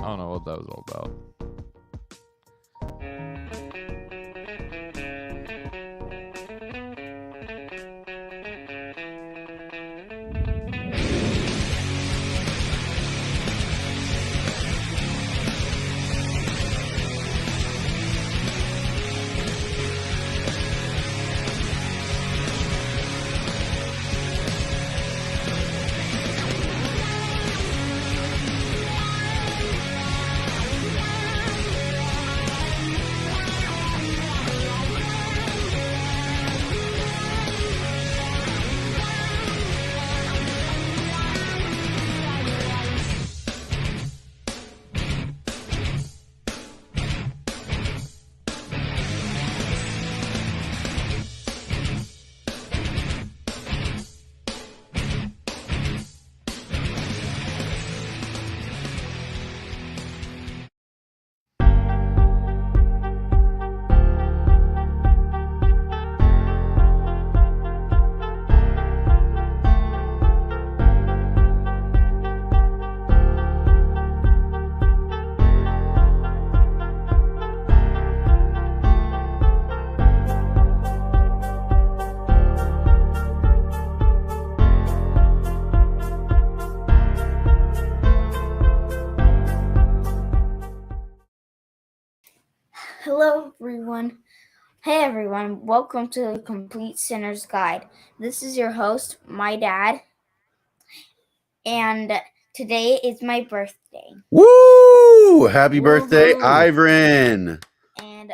I don't know what that was all about. Hello, everyone. Hey, everyone. Welcome to the Complete Sinner's Guide. This is your host, my dad, and today is my birthday. Woo! Happy birthday, Ivrin! And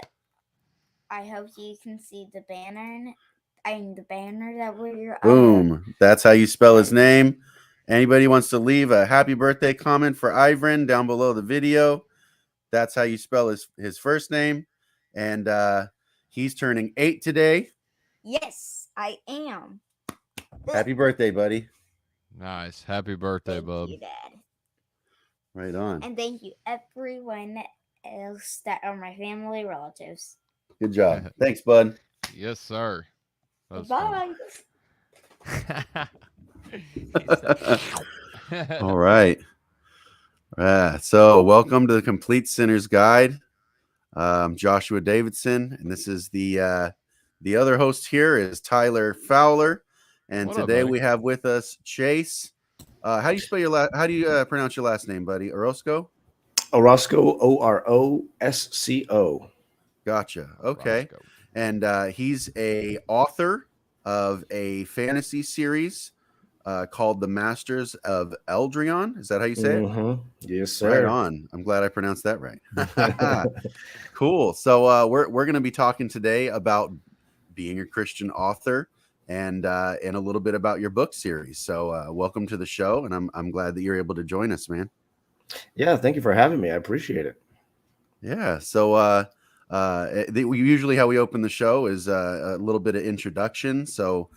I hope you can see the banner. The banner that we're Boom. That's how you spell his name. Anybody wants to leave a happy birthday comment for Ivrin down below the video, that's how you spell his first name. And he's turning 8 today. Yes, I am. Happy birthday, buddy. Nice. Happy birthday, bub. Thank you, Dad. Right on. And thank you, everyone else that are my family relatives. Good job. Thanks, bud. Yes, sir. Bye. All right. So welcome to the Complete Sinner's Guide. I'm Joshua Davidson, and this is the other host here is Tyler Fowler, and What today up, we have with us Chase. How do you spell your how do you pronounce your last name, buddy? Orosco. Orosco, Orosco. Gotcha. Okay. Orosco. And he's a author of a fantasy series called The Masters of Eldreon. Is that how you say it? Yes, sir. Right on. I'm glad I pronounced that right. Cool. So we're going to be talking today about being a Christian author and a little bit about your book series. So welcome to the show, and I'm glad that you're able to join us, man. Yeah, thank you for having me. I appreciate it. Yeah. So usually how we open the show is a little bit of introduction. So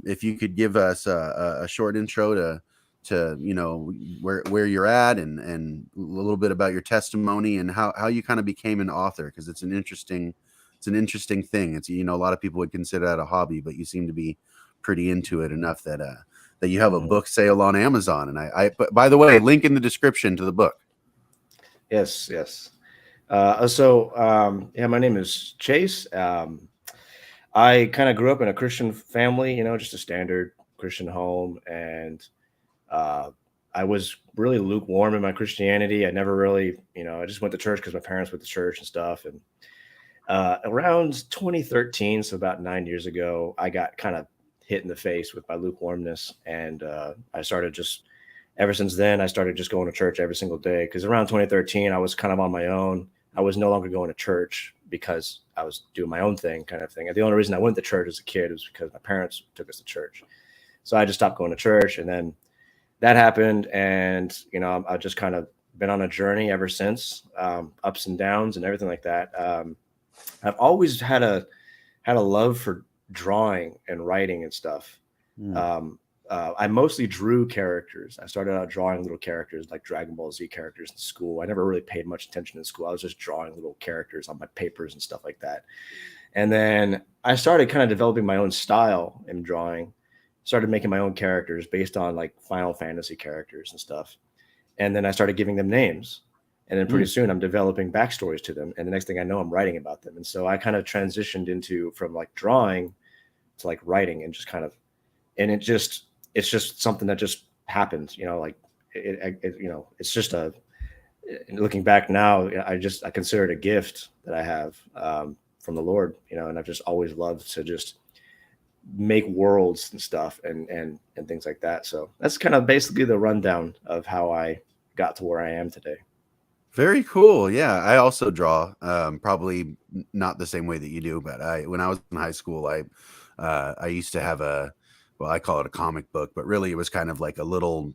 if you could give us a short intro to you know where you're at and a little bit about your testimony and how you kind of became an author, because it's an interesting thing. It's, you know, a lot of people would consider that a hobby, but you seem to be pretty into it enough that you have a book sale on Amazon. And but by the way, link in the description to the book. Yes. Yeah, my name is Chase. I kind of grew up in a Christian family, you know, just a standard Christian home. And I was really lukewarm in my Christianity. I never really, I just went to church because my parents went to church and stuff. And around 2013, so about 9 years ago, I got kind of hit in the face with my lukewarmness. And I started ever since then, I started just going to church every single day. Because around 2013, I was kind of on my own. I was no longer going to church because I was doing my own thing kind of thing. And the only reason I went to church as a kid was because my parents took us to church. So I just stopped going to church. And then that happened. And, I've just kind of been on a journey ever since, ups and downs and everything like that. I've always had a love for drawing and writing and stuff. I mostly drew characters. I started out drawing little characters like Dragon Ball Z characters in school. I never really paid much attention in school. I was just drawing little characters on my papers and stuff like that. And then I started kind of developing my own style in drawing, started making my own characters based on like Final Fantasy characters and stuff. And then I started giving them names. And then pretty soon I'm developing backstories to them. And the next thing I know, I'm writing about them. And so I kind of transitioned from like drawing to like writing, and just kind of, and it's just something that just happens, like it's just looking back now, I consider it a gift that I have from the Lord, and I've just always loved to just make worlds and stuff and things like that. So that's kind of basically the rundown of how I got to where I am today. Very cool. Yeah, I also draw. Probably not the same way that you do, but when I was in high school, I used to have I call it a comic book, but really it was kind of like a little,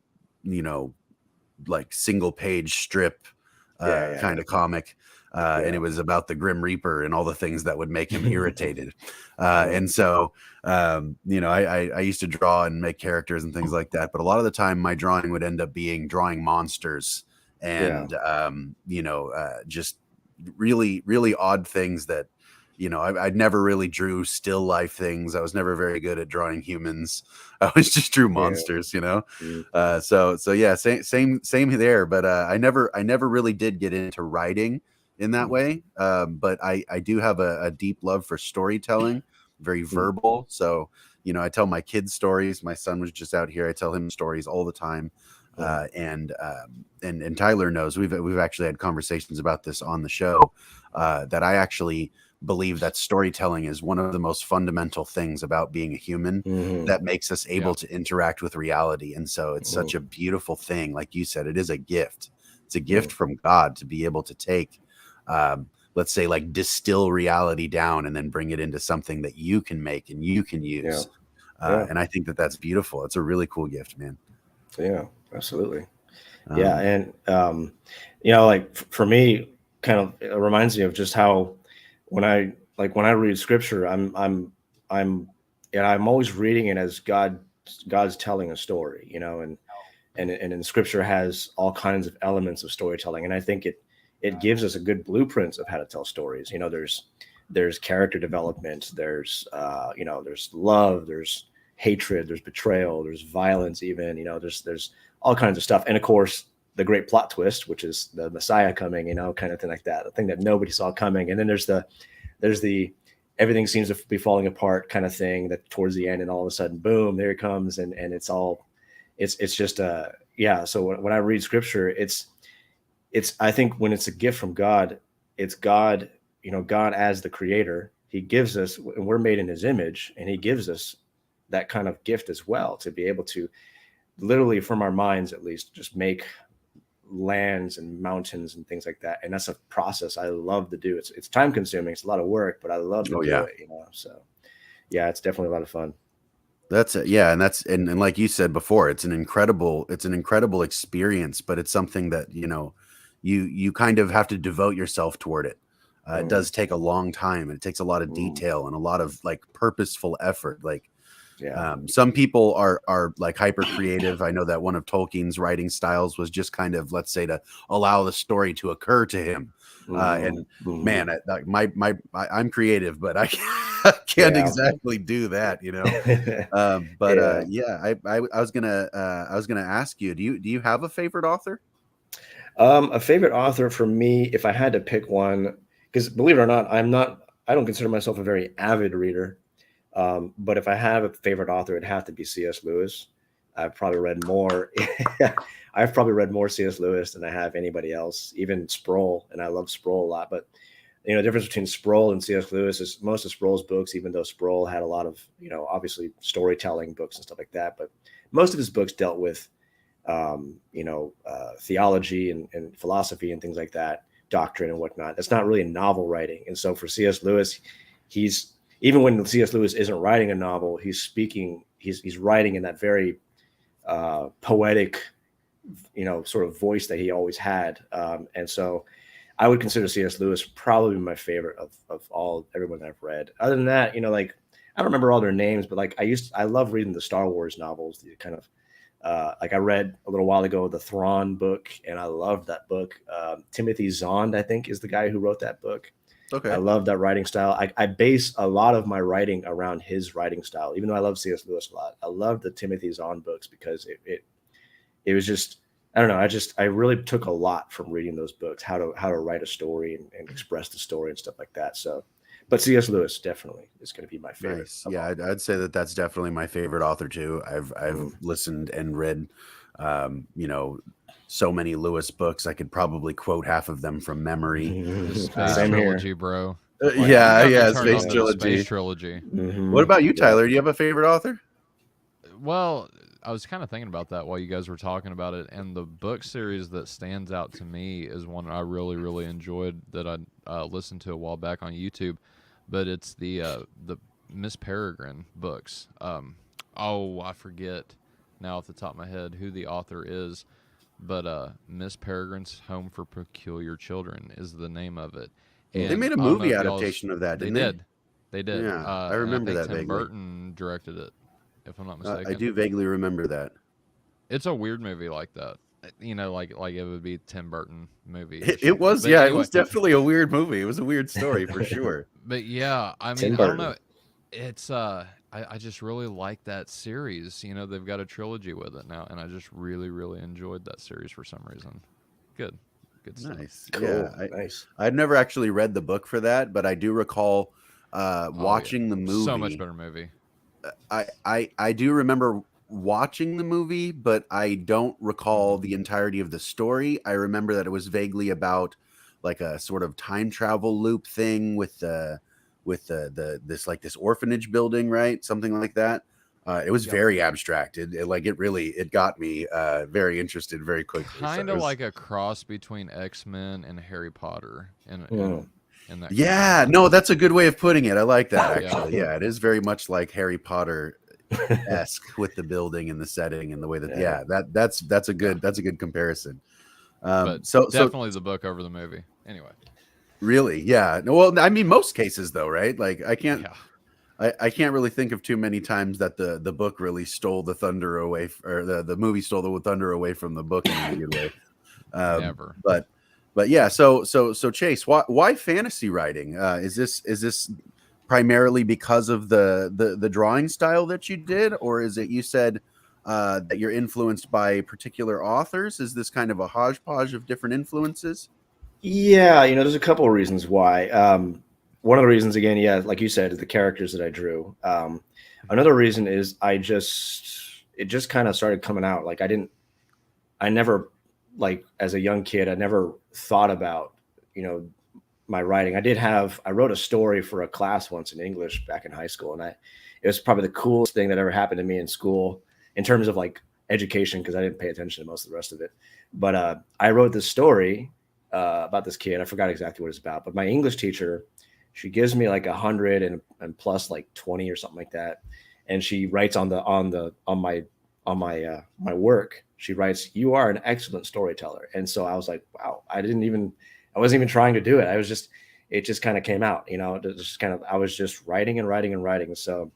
like single page strip kind of comic. And it was about the Grim Reaper and all the things that would make him irritated. And so, I used to draw and make characters and things like that. But a lot of the time my drawing would end up being drawing monsters and, just really, really odd things that, I'd never really drew still life things. I was never very good at drawing humans. I always just drew monsters, So yeah, same there. But I never really did get into writing in that way. But I do have a deep love for storytelling, very verbal. So, I tell my kids stories. My son was just out here. I tell him stories all the time. And Tyler knows we've actually had conversations about this on the show, that I actually believe that storytelling is one of the most fundamental things about being a human that makes us able to interact with reality. And so it's such a beautiful thing. Like you said, it is a gift. It's a gift from God to be able to take, let's say, like distill reality down and then bring it into something that you can make and you can use. And I think that that's beautiful. It's a really cool gift, man. Yeah, absolutely. And like for me, kind of it reminds me of just how when I read scripture, I'm always reading it as God's telling a story, and in scripture has all kinds of elements of storytelling, and I think it gives us a good blueprint of how to tell stories. There's character development, there's there's love, there's hatred, there's betrayal, there's violence, even there's all kinds of stuff, and of course the great plot twist, which is the Messiah coming, kind of thing like that, the thing that nobody saw coming. And then there's the everything seems to be falling apart kind of thing that towards the end, and all of a sudden, boom, there it comes. And it's just So when I read scripture, it's, I think when it's a gift from God, it's God, God as the creator, he gives us, and we're made in his image, and he gives us that kind of gift as well, to be able to literally, from our minds at least, just make lands and mountains and things like that. And that's a process I love to do. It's time consuming, it's a lot of work, but I love to do it, so yeah, it's definitely a lot of fun. That's it. Yeah. And like you said before, it's an incredible experience, but it's something that, you kind of have to devote yourself toward it. It does take a long time, and it takes a lot of detail and a lot of like purposeful effort. Like, some people are like hyper creative. I know that one of Tolkien's writing styles was just kind of, let's say, to allow the story to occur to him. And man, I'm creative, but I can't exactly do that, But I was gonna ask you, do you have a favorite author? A favorite author for me, if I had to pick one, because believe it or not, I don't consider myself a very avid reader. But if I have a favorite author, it'd have to be C.S. Lewis. I've probably read more. I've probably read more C.S. Lewis than I have anybody else, even Sproul. And I love Sproul a lot. But the difference between Sproul and C.S. Lewis is most of Sproul's books, even though Sproul had a lot of, obviously storytelling books and stuff like that, but most of his books dealt with, theology and philosophy and things like that, doctrine and whatnot. That's not really novel writing. And so for C.S. Lewis, even when C.S. Lewis isn't writing a novel, he's writing in that very poetic, sort of voice that he always had. And so I would consider C.S. Lewis probably my favorite of everyone I've read. Other than that, I don't remember all their names, but I love reading the Star Wars novels, the kind of, I read a little while ago, the Thrawn book, and I loved that book. Timothy Zahn, I think, is the guy who wrote that book. Okay. I love that writing style. I base a lot of my writing around his writing style, even though I love C.S. Lewis a lot. I love the Timothy Zahn books because it was just, I don't know. I really took a lot from reading those books, how to write a story and express the story and stuff like that. So, but C.S. Lewis definitely is going to be my favorite. Nice. Yeah, I'd say that that's definitely my favorite author too. I've listened and read, you know, so many Lewis books. I could probably quote half of them from memory. The Space Same here. Trilogy, bro. Yeah, You got me yeah, turned Space on to the Trilogy. Space Trilogy. What about you, Yeah. Tyler? Do you have a favorite author? Well, I was kind of thinking about that while you guys were talking about it, and the book series that stands out to me is one I really, really enjoyed that I listened to a while back on YouTube, but it's the Miss Peregrine books. I forget now off the top of my head who the author is, but Miss Peregrine's Home for Peculiar Children is the name of it. They And made a I don't know movie if y'all's- adaptation of that, They didn't they? did. They did. Yeah, I and remember think that Tim vaguely. Burton directed it, if I'm not mistaken. I do vaguely remember that. It's a weird movie like that. You know, like it would be Tim Burton movie. It was, But yeah, anyway, it was definitely a weird movie. It was a weird story for sure. But yeah, I Tim mean, I don't Burton. know. It's I just really like that series. You know, they've got a trilogy with it now, and I just really, really enjoyed that series for some reason. Good stuff. Nice. Cool. Yeah, Nice. I've never actually read the book for that, but I do recall watching the movie. So much better movie. I do remember watching the movie, but I don't recall the entirety of the story. I remember that it was vaguely about like a sort of time travel loop thing with this orphanage building, right? Something like that. It was very abstract. It got me very interested very quickly. Kind So it of was- like a cross between X-Men and Harry Potter. In that yeah, no, that's a good way of putting it. I like that Yeah. actually. Yeah, it is very much like Harry Potter esque with the building and the setting and the way that that's a good comparison. but So definitely the book over the movie. Anyway. really, yeah. No, well, I mean, most cases though, right? Like I can't really think of too many times that the book really stole the thunder away, or the movie stole the thunder away from the book in a good way. Never. But yeah. So Chase, why fantasy writing? Is this primarily because of the drawing style that you did, or is it you said that you're influenced by particular authors? Is this kind of a hodgepodge of different influences? Yeah, there's a couple of reasons why. One of the reasons, again, yeah, like you said, is the characters that I drew. Another reason is it just kind of started coming out. Like I never, like as a young kid, I never thought about, my writing. I wrote a story for a class once in English back in high school, and it was probably the coolest thing that ever happened to me in school in terms of like education, because I didn't pay attention to most of the rest of it. But I wrote this story about this kid. I forgot exactly what it's about, but my English teacher, she gives me like 100 and plus like 20 or something like that, and she writes on my work. She writes, "You are an excellent storyteller." And so I was like, wow, I wasn't even trying to do it. It just kind of came out, I was just writing and writing and writing. So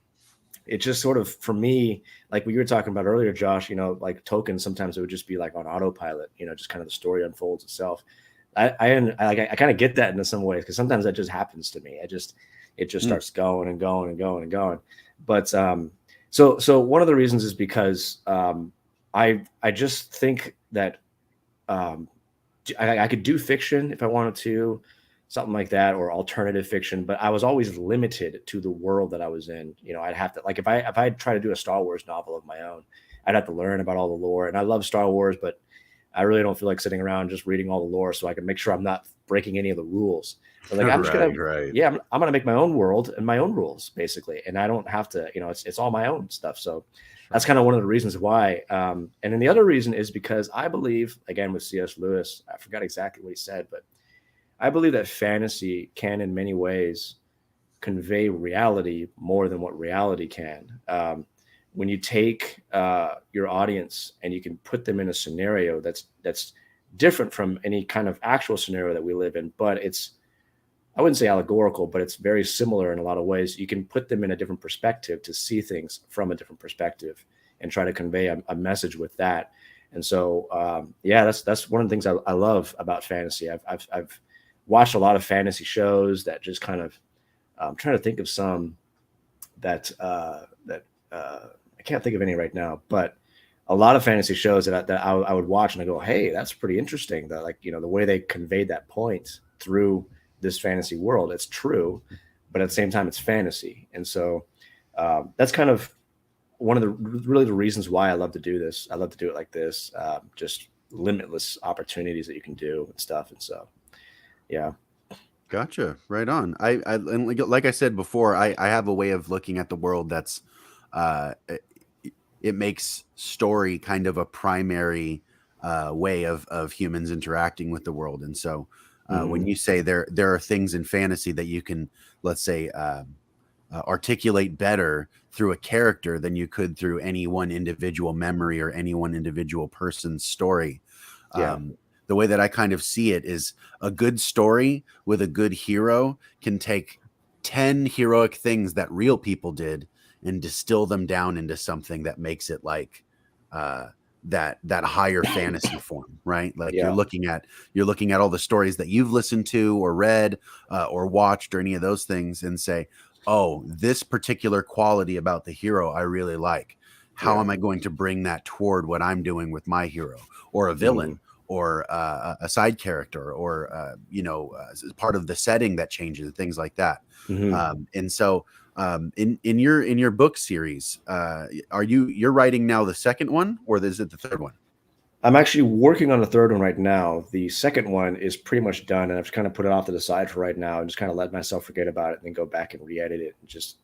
it just sort of, for me, like we were talking about earlier, Josh, like tokens, sometimes it would just be like on autopilot, just kind of the story unfolds itself. I kind of get that in some ways, because sometimes that just happens to me. It just starts going and going and going and going. But so one of the reasons is because I just think that I could do fiction if I wanted to, something like that, or alternative fiction. But I was always limited to the world that I was in. I'd have to, like, if I try to do a Star Wars novel of my own, I'd have to learn about all the lore. And I love Star Wars, but I really don't feel like sitting around just reading all the lore, so I can make sure I'm not breaking any of the rules. But like, I'm just gonna make my own world and my own rules, basically, and I don't have to. It's all my own stuff. So that's kind of one of the reasons why. And then the other reason is because I believe, again, with C.S. Lewis, I forgot exactly what he said, but I believe that fantasy can, in many ways, convey reality more than what reality can. When you take your audience and you can put them in a scenario that's different from any kind of actual scenario that we live in, but I wouldn't say allegorical, but it's very similar in a lot of ways. You can put them in a different perspective to see things from a different perspective and try to convey a message with that. And so, that's one of the things I love about fantasy. I've watched a lot of fantasy shows that just kind of, I'm trying to think of some that I can't think of any right now, but a lot of fantasy shows that I would watch and I go, hey, that's pretty interesting. That, like, the way they conveyed that point through this fantasy world, it's true, but at the same time, it's fantasy. And so that's kind of one of the really the reasons why I love to do this. I love to do it like this, just limitless opportunities that you can do and stuff. And so, yeah. Gotcha. Right on. And like I said before, I have a way of looking at the world that's it makes story kind of a primary way of humans interacting with the world. And so when you say there are things in fantasy that you can, let's say, articulate better through a character than you could through any one individual memory or any one individual person's story. Yeah. The way that I kind of see it is a good story with a good hero can take 10 heroic things that real people did and distill them down into something that makes it like that higher fantasy form, right? Like Yeah. you're looking at all the stories that you've listened to or read or watched or any of those things and say, oh, this particular quality about the hero I really like. How am I going to bring that toward what I'm doing with my hero or a villain or a side character or part of the setting that changes, things like that. And so in your book series, you're writing now the second one, or is it the third one? I'm actually working on the third one right now. The second one is pretty much done, and I've kind of put it off to the side for right now and just kind of let myself forget about it and then go back and re-edit it and just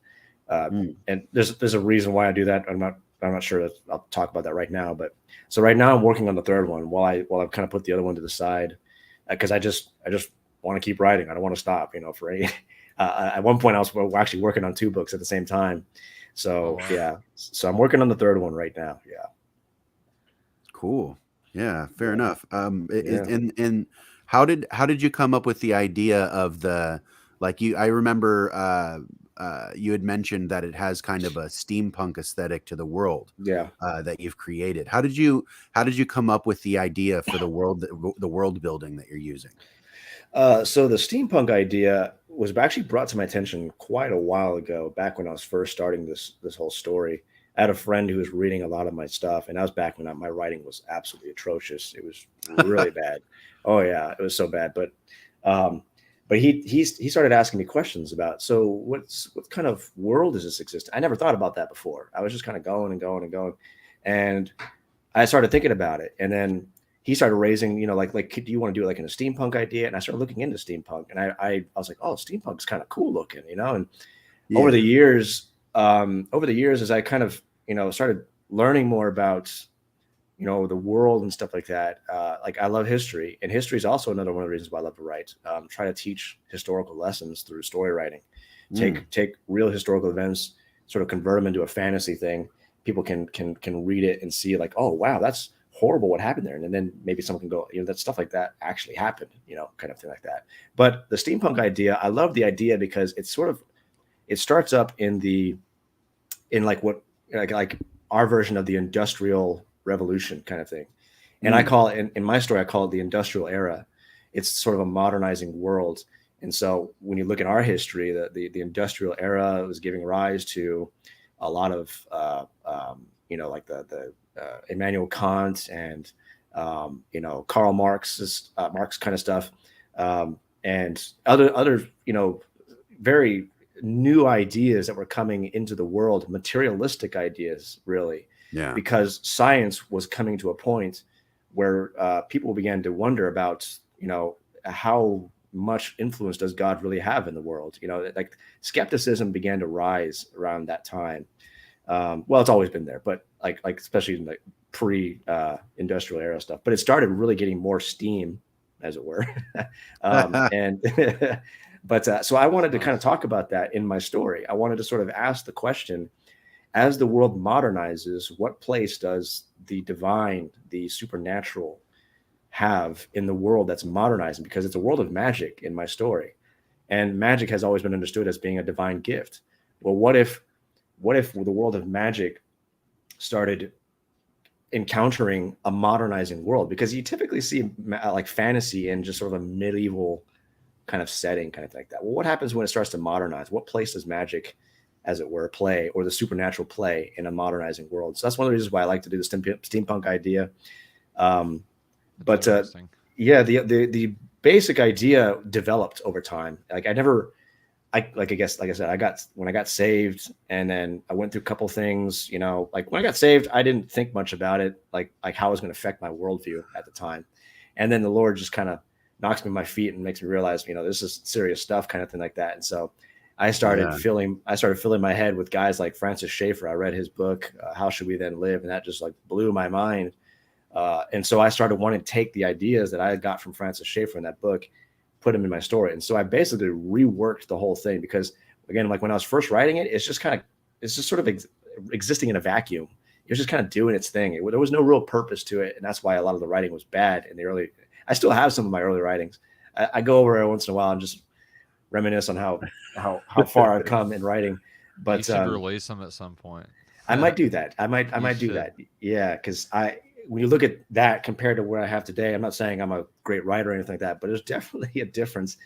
and there's a reason why I do that. I'm not sure that I'll talk about that right now, but so right now I'm working on the third one while I've kind of put the other one to the side because I just want to keep writing. I don't want to stop, for any at one point I was actually working on 2 books at the same time. So yeah, so I'm working on the third one right now. Yeah. Cool. Yeah, fair enough. And how did you come up with the idea of the I remember you had mentioned that it has kind of a steampunk aesthetic to the world that you've created. How did you come up with the idea for the world building that you're using? So the steampunk idea was actually brought to my attention quite a while ago, back when I was first starting this whole story. I had a friend who was reading a lot of my stuff, and that was back when my writing was absolutely atrocious. It was really bad. Oh yeah, it was so bad. But he started asking me questions about, so what kind of world does this exist? I never thought about that before. I was just kind of going and going and going, and I started thinking about it, and then he started raising, like, do you want to do it like in a steampunk idea? And I started looking into steampunk, and I was like, oh, steampunk's kind of cool looking, and over the years, as I kind of, started learning more about, the world and stuff like that. I love history, and history is also another one of the reasons why I love to write. Try to teach historical lessons through story writing. Take real historical events, sort of convert them into a fantasy thing. People can read it and see like, oh wow, that's horrible what happened there, and then maybe someone can go, that stuff like that actually happened, kind of thing like that. But the steampunk idea, I love the idea because it's sort of, it starts up in our version of the Industrial Revolution kind of thing. And I call it, in my story, I call it the Industrial Era. It's sort of a modernizing world. And so when you look at our history, the Industrial Era was giving rise to a lot of, Immanuel Kant and, Karl Marx's Marx kind of stuff. And other, very new ideas that were coming into the world, materialistic ideas, really. Yeah. Because science was coming to a point where people began to wonder about, how much influence does God really have in the world? Like skepticism began to rise around that time. Well, it's always been there, but like especially in the pre-industrial era stuff. But it started really getting more steam, as it were. So I wanted to kind of talk about that in my story. I wanted to sort of ask the question, as the world modernizes, what place does the divine, the supernatural, have in the world that's modernizing? Because it's a world of magic in my story, and magic has always been understood as being a divine gift. Well, what if the world of magic started encountering a modernizing world? Because you typically see like fantasy in just sort of a medieval kind of setting, kind of like that. Well, what happens when it starts to modernize? What place does magic as it were, play, or the supernatural play in a modernizing world. So that's one of the reasons why I like to do the steampunk idea. But yeah, the basic idea developed over time. Like I guess, like I said, when I got saved, and then I went through a couple things, like when I got saved, I didn't think much about it, like how it was going to affect my worldview at the time. And then the Lord just kind of knocks me on my feet and makes me realize, this is serious stuff, kind of thing like that. And so I started filling my head with guys like Francis Schaeffer. I read his book, How Should We Then Live? And that just like blew my mind. And so I started wanting to take the ideas that I got from Francis Schaeffer in that book, put them in my story. And so I basically reworked the whole thing, because again, like when I was first writing it, it's just sort of existing in a vacuum. It was just kind of doing its thing. There was no real purpose to it. And that's why a lot of the writing was bad in the early. I still have some of my early writings. I go over every once in a while and just reminisce on how far I've come in writing. But you should release them at some point. I might do that. I might do that. Yeah, because when you look at that compared to what I have today, I'm not saying I'm a great writer or anything like that, but there's definitely a difference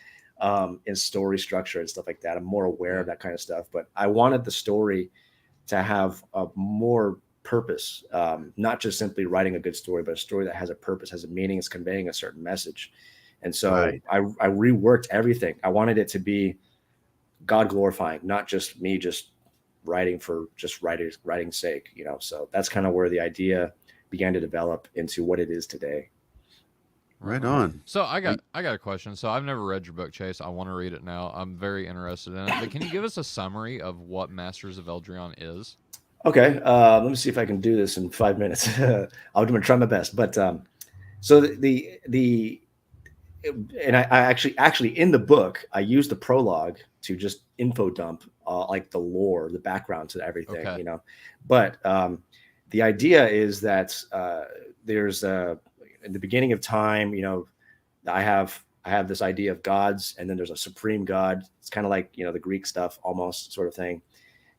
in story structure and stuff like that. I'm more aware of that kind of stuff. But I wanted the story to have a more purpose, not just simply writing a good story, but a story that has a purpose, has a meaning, is conveying a certain message. And so I reworked everything. I wanted it to be God glorifying, not just me just writing for just writing's sake, So that's kind of where the idea began to develop into what it is today. Right on. So I got a question. So I've never read your book, Chase. I want to read it now. I'm very interested in it. But can you give us a summary of what Masters of Eldreon is? Okay, let me see if I can do this in 5 minutes. I'm going to try my best. But so and I actually in the book, I used the prologue to just info dump like the lore, the background to everything, But the idea is that there's in the beginning of time, I have this idea of gods, and then there's a supreme God. It's kind of like the Greek stuff, almost sort of thing.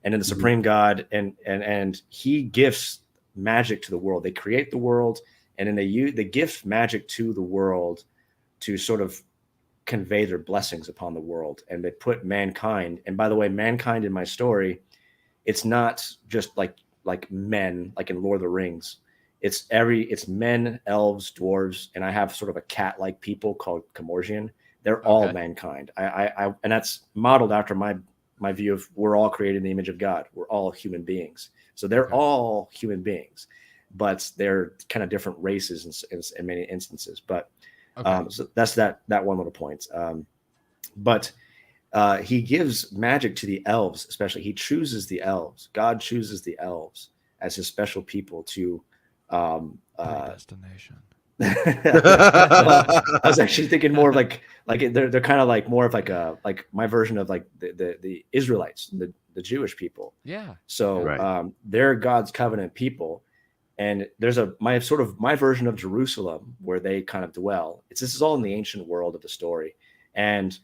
And then the supreme God, and he gifts magic to the world. They create the world, and then they gift magic to the world to sort of convey their blessings upon the world. And they put mankind. And by the way, mankind in my story, it's not just like men, like in Lord of the Rings. It's men, elves, dwarves, and I have sort of a cat-like people called Comorsian. They're all mankind. I and that's modeled after my view of we're all created in the image of God. We're all human beings. So they're all human beings, but they're kind of different races in many instances. But so that's that one little point. But he gives magic to the elves, especially. He chooses the elves. God chooses the elves as his special people to destination. Well, I was actually thinking more of like they're kind of like more of like my version of like the Israelites, the Jewish people. Yeah. So they're God's covenant people, and there's my version of Jerusalem where they kind of dwell. This is all in the ancient world of the story, and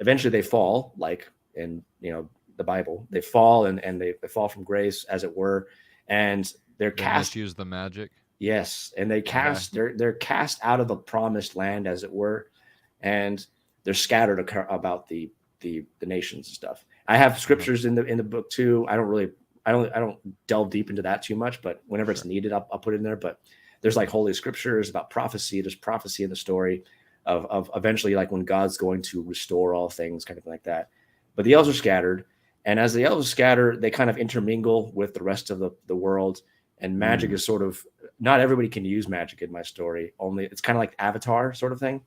eventually they fall, like in the Bible. They fall and they fall from grace, as it were, and they're cast. Use the magic. Yes, and they cast. They're cast out of the promised land, as it were, and they're scattered about the nations and stuff. I have scriptures in the book too. I don't delve deep into that too much, but whenever it's needed, I'll put it in there. But there's like holy scriptures about prophecy. There's prophecy in the story of eventually, like when God's going to restore all things, kind of like that. But the elves are scattered, and as the elves scatter, they kind of intermingle with the rest of the world. And magic is sort of, not everybody can use magic in my story. Only it's kind of like Avatar sort of thing.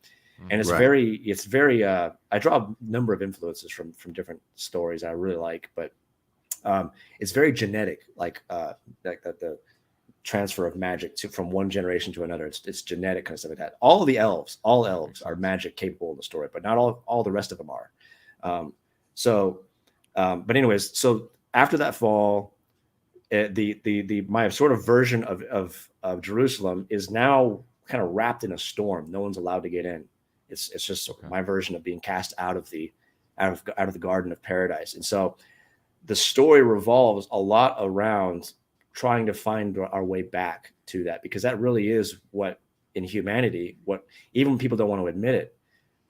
And it's very I draw a number of influences from different stories I really like, but it's very genetic, like the transfer of magic from one generation to another. It's genetic kind of stuff like that. All elves are magic capable in the story, but not all the rest of them are. But anyways, so after that fall, my sort of version of Jerusalem is now kind of wrapped in a storm. No one's allowed to get in. It's just my version of being cast out of the Garden of Paradise. And so the story revolves a lot around trying to find our way back to that, because that really is what in humanity, what even people don't want to admit it,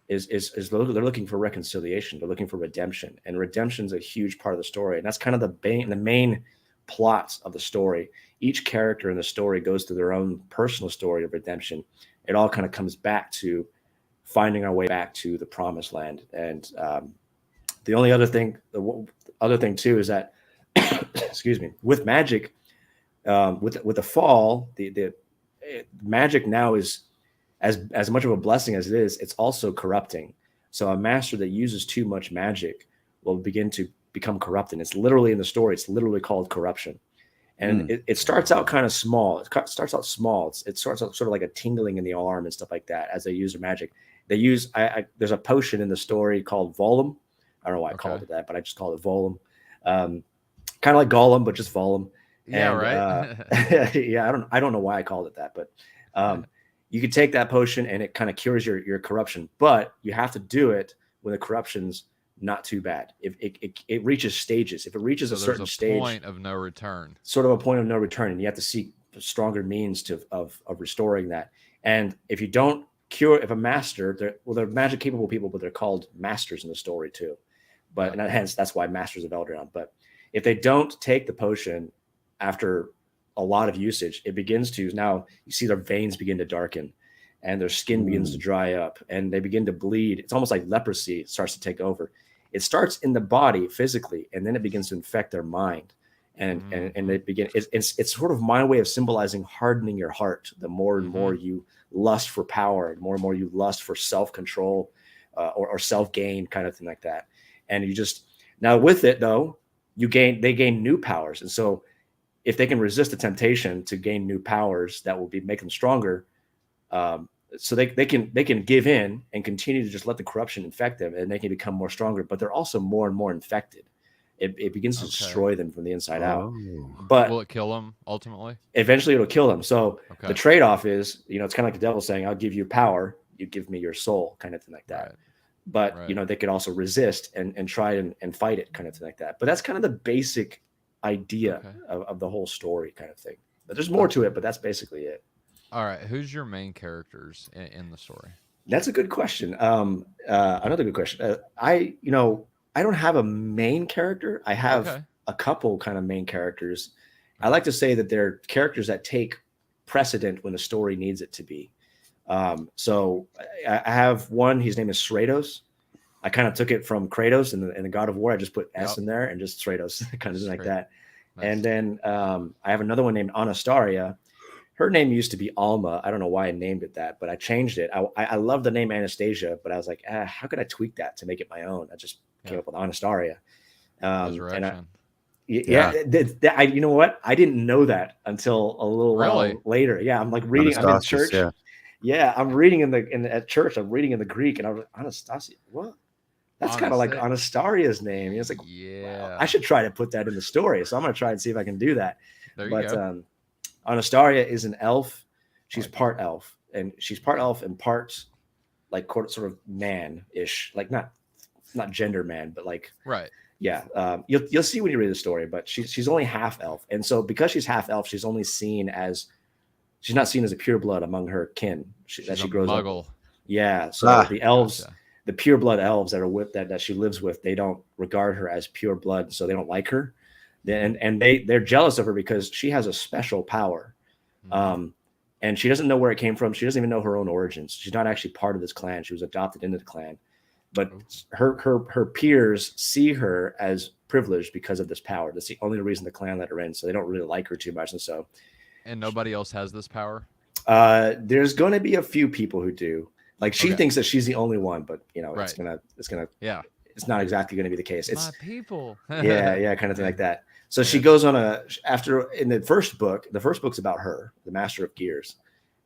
is they're looking for reconciliation. They're looking for redemption, and redemption is a huge part of the story. And that's kind of the main plots of the story. Each character in the story goes through their own personal story of redemption. It all kind of comes back to finding our way back to the promised land. And the other thing too is that, excuse me, with magic, with the fall, the magic now is as much of a blessing as it is, it's also corrupting. So a master that uses too much magic will begin to become corrupt. And it's literally in the story, it's literally called corruption. And it starts out kind of small. It starts out small. It starts out sort of like a tingling in the arm and stuff like that as they use their magic. They use, there's a potion in the story called Volum. I don't know why I called it that, but I just called it Volum. Kind of like Gollum, but just Volum. Yeah, right. Yeah, I don't know why I called it that, but you could take that potion and it kind of cures your corruption, but you have to do it when the corruption's not too bad. If it reaches stages, if it reaches a certain stage, point of no return, sort of a point of no return, and you have to seek stronger means of restoring that. And if you don't cure, if a master, they're magic capable people, but they're called masters in the story too. But and hence that's why Masters of Eldreon. But if they don't take the potion after a lot of usage, it begins to, now you see their veins begin to darken and their skin begins to dry up and they begin to bleed. It's almost like leprosy starts to take over. It starts in the body physically, and then it begins to infect their mind. And they begin, it's sort of my way of symbolizing hardening your heart. The more and more you lust for power, and more you lust for self-control or self-gain, kind of thing like that. And you just, now with it though, they gain new powers. And so if they can resist the temptation to gain new powers, that will make them stronger. So they can give in and continue to just let the corruption infect them, and they can become more stronger, but they're also more and more infected. It begins to destroy them from the inside out. But will it kill them ultimately? Eventually it'll kill them. So the trade-off is, it's kind of like the devil saying, I'll give you power, you give me your soul, kind of thing like that. Right. But they could also resist and try and fight it, kind of thing like that. But that's kind of the basic idea of the whole story, kind of thing. But there's more to it, but that's basically it. All right, who's your main characters in the story? That's a good question. Another good question. I don't have a main character. I have a couple kind of main characters. I like to say that they're characters that take precedent when the story needs it to be. So I have one. His name is Stratos. I kind of took it from Kratos in the God of War. I just put S in there and just Stratos, kind of like that. Nice. And then I have another one named Anastasia. Her name used to be Alma. I don't know why I named it that, but I changed it. I love the name Anastasia, but I was like, how could I tweak that to make it my own? I just came up with Anastasia. You know what? I didn't know that until a little while later. Yeah, I'm like reading. I'm in church. Yeah, I'm reading at church. I'm reading in the Greek, and I'm like, Anastasia. What? That's kind of like Anastasia's name. It's like, wow, I should try to put that in the story. So I'm gonna try and see if I can do that. There you go. Anastasia is an elf. She's part elf, and part like sort of man-ish, like not gender man, but like yeah. You'll see when you read the story, but she's only half elf, and so because she's half elf, she's not seen as a pure blood among her kin that she grows muggle. Up. Yeah, so the elves, the pure blood elves that are with that she lives with, they don't regard her as pure blood, so they don't like her. And they're jealous of her because she has a special power, and she doesn't know where it came from. She doesn't even know her own origins. She's not actually part of this clan. She was adopted into the clan, but her peers see her as privileged because of this power. That's the only reason the clan let her in. So they don't really like her too much, and nobody else has this power. There's going to be a few people who do. Like she thinks that she's the only one, but it's gonna it's not exactly going to be the case. It's my people. yeah, kind of thing like that. So she goes on in the first book's about her, the Master of Gears.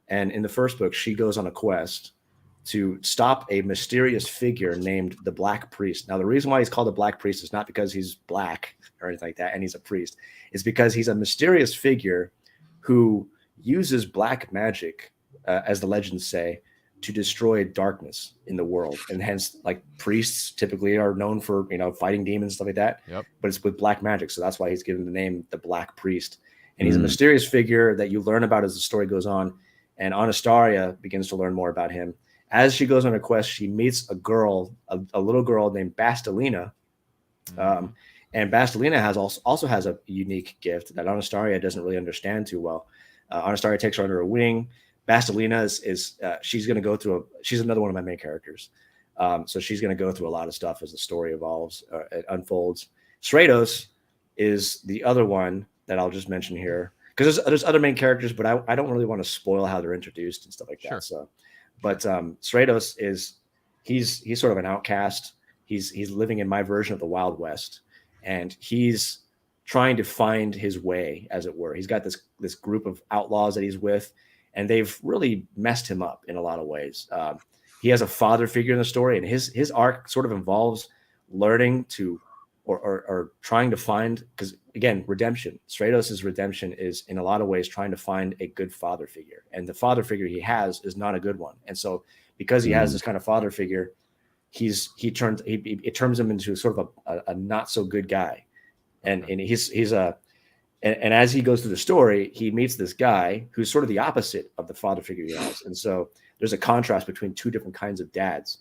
And in the first book, she goes on a quest to stop a mysterious figure named the Black Priest. Now, the reason why he's called the Black Priest is not because he's black or anything like that, and he's a priest. It's because he's a mysterious figure who uses black magic, as the legends say, to destroy darkness in the world. And hence, like, priests typically are known for, fighting demons, stuff like that. Yep. But it's with black magic. So that's why he's given the name the Black Priest. And he's a mysterious figure that you learn about as the story goes on. And Anastasia begins to learn more about him. as she goes on her quest, she meets a girl, a little girl named Bastilina. And Bastilina also has a unique gift that Anastasia doesn't really understand too well. Anastasia takes her under her wing. Bastilina is she's going to go through she's another one of my main characters. So she's going to go through a lot of stuff as the story evolves, it unfolds. Stratos is the other one that I'll just mention here, because there's other main characters, but I don't really want to spoil how they're introduced and stuff like that. So, but Stratos he's sort of an outcast. He's living in my version of the Wild West, and he's trying to find his way, as it were. He's got this group of outlaws that he's with, and they've really messed him up in a lot of ways. He has a father figure in the story, and his arc sort of involves learning to or trying to find, because again, redemption. Stratos' redemption is in a lot of ways trying to find a good father figure, and the father figure he has is not a good one. And so because he has this kind of father figure, it turns him into sort of a not so good guy. And and as he goes through the story, he meets this guy who's sort of the opposite of the father figure he has. And so there's a contrast between two different kinds of dads.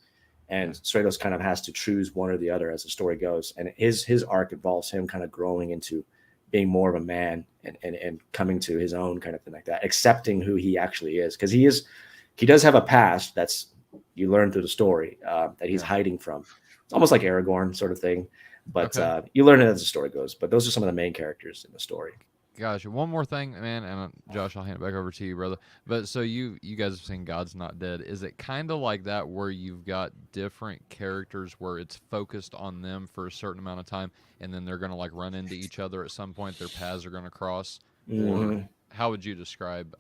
And Stratos kind of has to choose one or the other as the story goes. And his arc involves him kind of growing into being more of a man and coming to his own kind of thing like that, accepting who he actually is. Because he does have a past that's, you learn through the story, that he's hiding from. It's almost like Aragorn sort of thing. But you learn it as the story goes. But those are some of the main characters in the story. Gotcha. One more thing, man, and Josh, I'll hand it back over to you, brother. But so you guys have seen God's Not Dead. Is it kind of like that where you've got different characters where it's focused on them for a certain amount of time, and then they're going to like run into each other at some point? Their paths are going to cross. Or how would you describe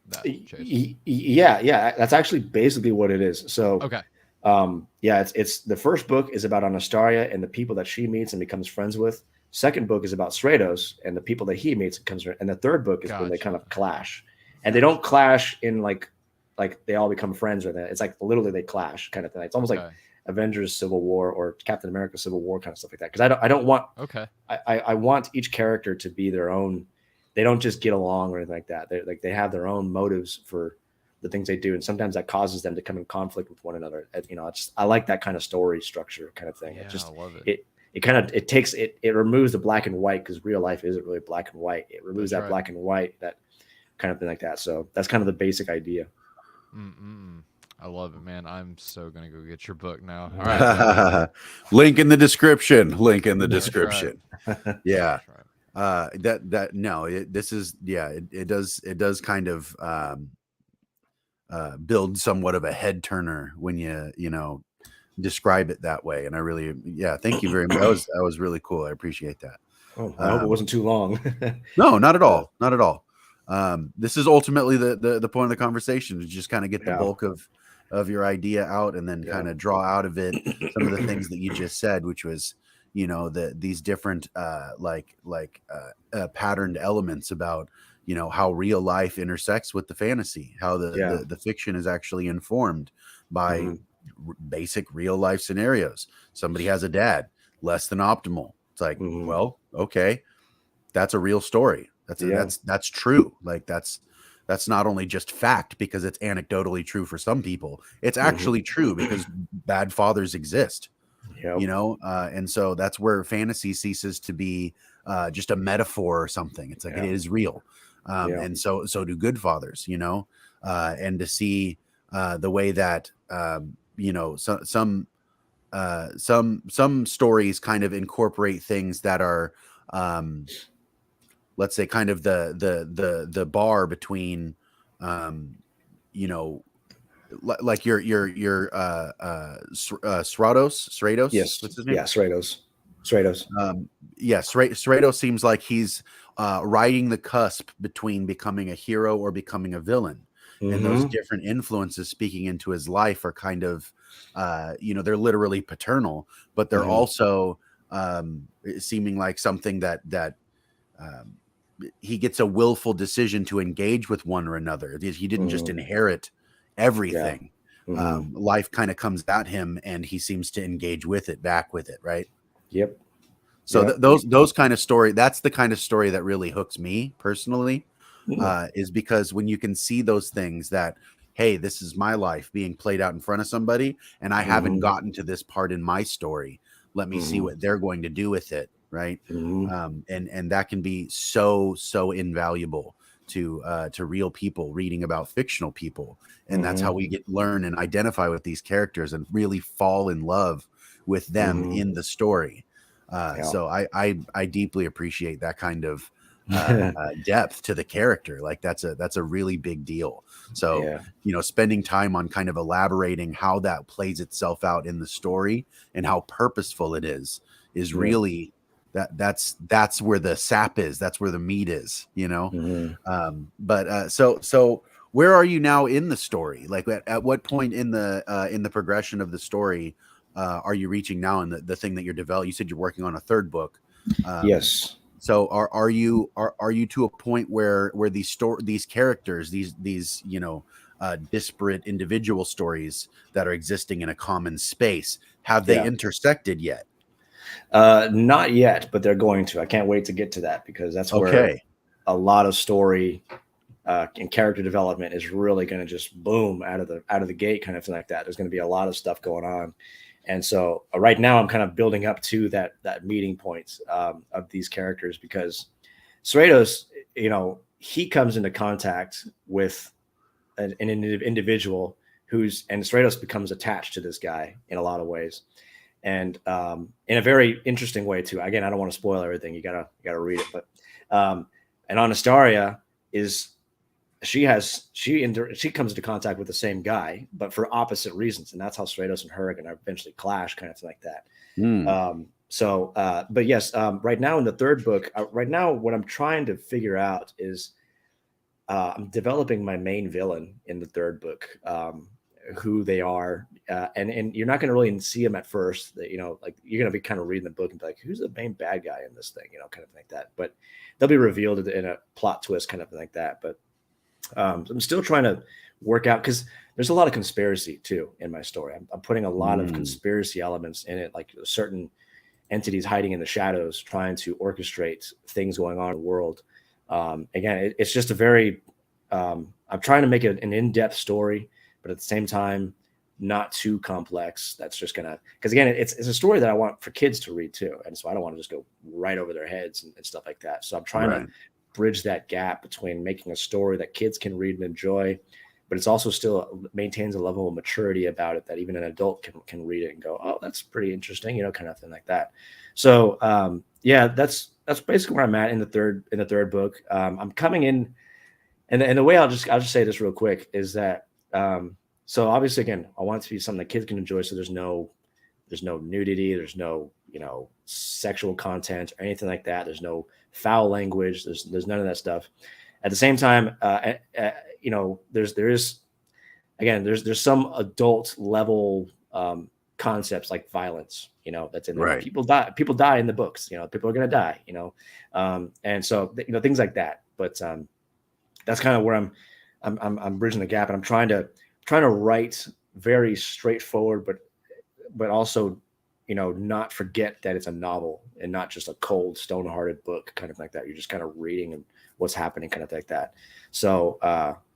that, Chase? Yeah, that's actually basically what it is. So okay. It's the first book is about Anastasia and the people that she meets and becomes friends with. Second book is about Stratos and the people that he meets and comes. And the third book is when they kind of clash, and they don't clash in like they all become friends or that. It's like literally they clash kind of thing. It's almost like Avengers Civil War or Captain America Civil War kind of stuff like that. Because I don't want I want each character to be their own. They don't just get along or anything like that. They have their own motives for the things they do, and sometimes that causes them to come in conflict with one another. I like that kind of story structure kind of thing. Yeah, I love it. It removes the black and white, because real life isn't really black and white. It removes that black and white, that kind of thing like that. So that's kind of the basic idea. I love it, man. I'm so gonna go get your book now. All right. Link in the description. Yeah. It does kind of build somewhat of a head turner when you describe it that way. And I really, thank you very much. That was really cool. I appreciate that. Oh, I hope it wasn't too long. No, not at all. Not at all. This is ultimately the point of the conversation, to just kind of get the bulk of your idea out, and then kind of draw out of it some of the things that you just said, which was, these different patterned elements about, how real life intersects with the fantasy, how the fiction is actually informed by basic real life scenarios. Somebody has a dad less than optimal. It's like, well, okay, that's a real story. That's true. Like that's not only just fact because it's anecdotally true for some people. It's actually true because bad fathers exist. And so that's where fantasy ceases to be just a metaphor or something. It's like it is real. And so do good fathers, and to see the way that some stories kind of incorporate things that are let's say kind of the bar between like your Stratos. Yes. What's his name? Yeah, Stratos. Stratos seems like he's riding the cusp between becoming a hero or becoming a villain. And those different influences speaking into his life are kind of, they're literally paternal, but they're also seeming like something that he gets a willful decision to engage with one or another. He didn't just inherit everything. Life kind of comes at him, and he seems to engage with it, back with it, right? Yep. So those kind of story, that's the kind of story that really hooks me personally. Is because when you can see those things that hey, this is my life being played out in front of somebody, and I haven't gotten to this part in my story. Let me see what they're going to do with it, right? And that can be so invaluable to real people reading about fictional people, and that's how we learn and identify with these characters and really fall in love with them in the story. So I deeply appreciate that kind of depth to the character. Like that's a really big deal. So spending time on kind of elaborating how that plays itself out in the story and how purposeful it is really that's where the sap is. That's where the meat is, so where are you now in the story? Like at what point in the progression of the story are you reaching now in the thing that you're developing? You said you're working on a third book. Yes. So are you to a point where these characters, these disparate individual stories that are existing in a common space, have they intersected yet? Not yet, but they're going to. I can't wait to get to that, because that's where a lot of story and character development is really going to just boom out of the gate, kind of thing like that. There's going to be a lot of stuff going on. And so right now I'm kind of building up to that meeting point of these characters, because Stratos, he comes into contact with an individual and Stratos becomes attached to this guy in a lot of ways. And in a very interesting way too. Again, I don't want to spoil everything. You gotta read it. But and Anastasia she comes into contact with the same guy, but for opposite reasons, and that's how Stratos and her are going to eventually clash, kind of like that. But yes, right now in the third book, right now what I'm trying to figure out is I'm developing my main villain in the third book, who they are, and you're not going to really see them at first. Like you're going to be kind of reading the book and be like, who's the main bad guy in this thing, kind of like that. But they'll be revealed in a plot twist, kind of like that. But I'm still trying to work out, because there's a lot of conspiracy too in my story. I'm putting a lot of conspiracy elements in it, like certain entities hiding in the shadows, trying to orchestrate things going on in the world. Again, it's just a very, I'm trying to make it an in-depth story, but at the same time, not too complex. That's just because again, it's a story that I want for kids to read too. And so I don't want to just go right over their heads and stuff like that. So I'm trying to bridge that gap between making a story that kids can read and enjoy, but it's also still maintains a level of maturity about it that even an adult can read it and go, oh, that's pretty interesting, kind of thing like that. So that's basically where I'm at in the third book. I'm coming in, and the way I'll just say this real quick is that so obviously, again, I want it to be something that kids can enjoy. So there's no nudity, there's no sexual content or anything like that. There's no foul language. There's none of that stuff. At the same time, there's some adult level concepts like violence, that's in there. Right. People die in the books. People are going to die. And so things like that. But that's kind of where I'm bridging the gap, and I'm trying to write very straightforward, but also not forget that it's a novel and not just a cold, stone-hearted book, kind of like that. You're just kind of reading and what's happening, kind of like that. So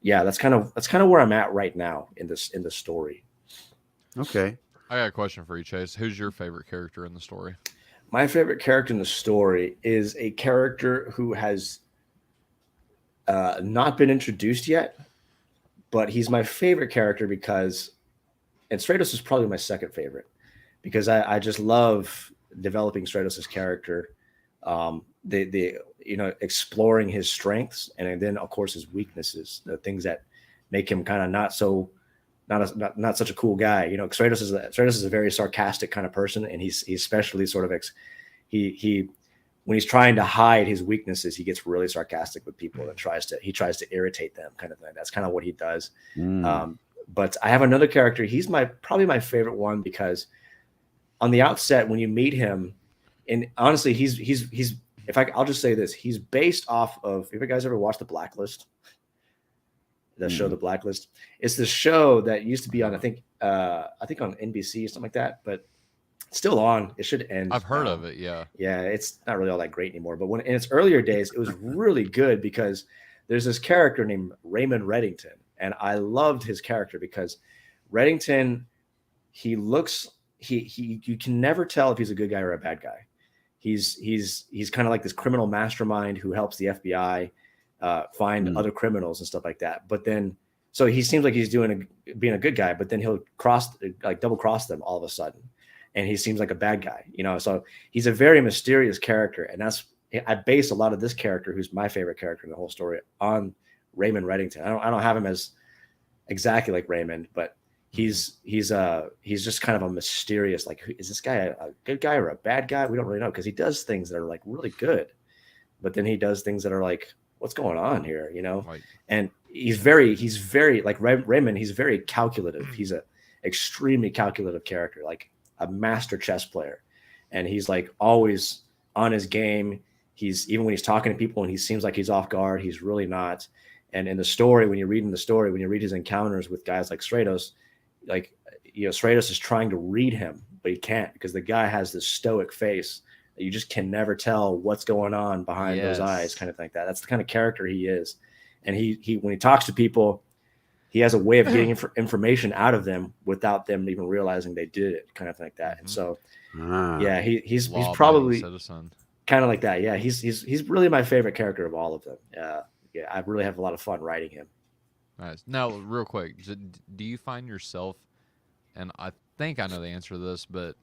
that's kind of where I'm at right now in the story. Okay. I got a question for you, Chase. Who's your favorite character in the story? My favorite character in the story is a character who has not been introduced yet, but he's my favorite character because, and Stratos is probably my second favorite, because I just love developing Stratos' character, exploring his strengths and then of course his weaknesses, the things that make him kind of not such a cool guy. Stratos is a very sarcastic kind of person, and he's especially sort of he when he's trying to hide his weaknesses, he gets really sarcastic with people and tries to irritate them, kind of thing. That's kind of what he does. But I have another character. He's probably my favorite one, because on the outset, when you meet him, and honestly, I'll just say this, he's based off of, have you guys ever watched The Blacklist? The show The Blacklist. It's the show that used to be on, I think on NBC or something like that, but it's still on. It should end. I've heard of it. Yeah. Yeah. It's not really all that great anymore, but in its earlier days, it was really good, because there's this character named Raymond Reddington, And I loved his character because Reddington, you can never tell if he's a good guy or a bad guy. He's kind of like this criminal mastermind who helps the FBI find other criminals and stuff like that. But then, so he seems like he's being a good guy, but then he'll double cross them all of a sudden, and he seems like a bad guy, you know. So he's a very mysterious character, and I base a lot of this character, who's my favorite character in the whole story, on Raymond Reddington. I don't have him as exactly like Raymond, but he's just kind of a mysterious, like, is this guy a good guy or a bad guy? We don't really know, because he does things that are like really good, but then he does things that are like, what's going on here, you know? Right. And he's very like Raymond. He's very calculative. He's a extremely calculative character, like a master chess player, and he's like always on his game. Even when he's talking to people and he seems like he's off guard, he's really not. And in the story, when you read his encounters with guys like Stratos, like, you know, Stratos is trying to read him, but he can't, because the guy has this stoic face that you just can never tell what's going on behind those eyes, kind of like that. That's the kind of character he is. And he when he talks to people, he has a way of getting information out of them without them even realizing they did it, kind of like that. And so, yeah, he's probably kind of like that. Yeah, he's really my favorite character of all of them. Yeah, I really have a lot of fun writing him. Nice. Now, real quick, do you find yourself, and I think I know the answer to this, but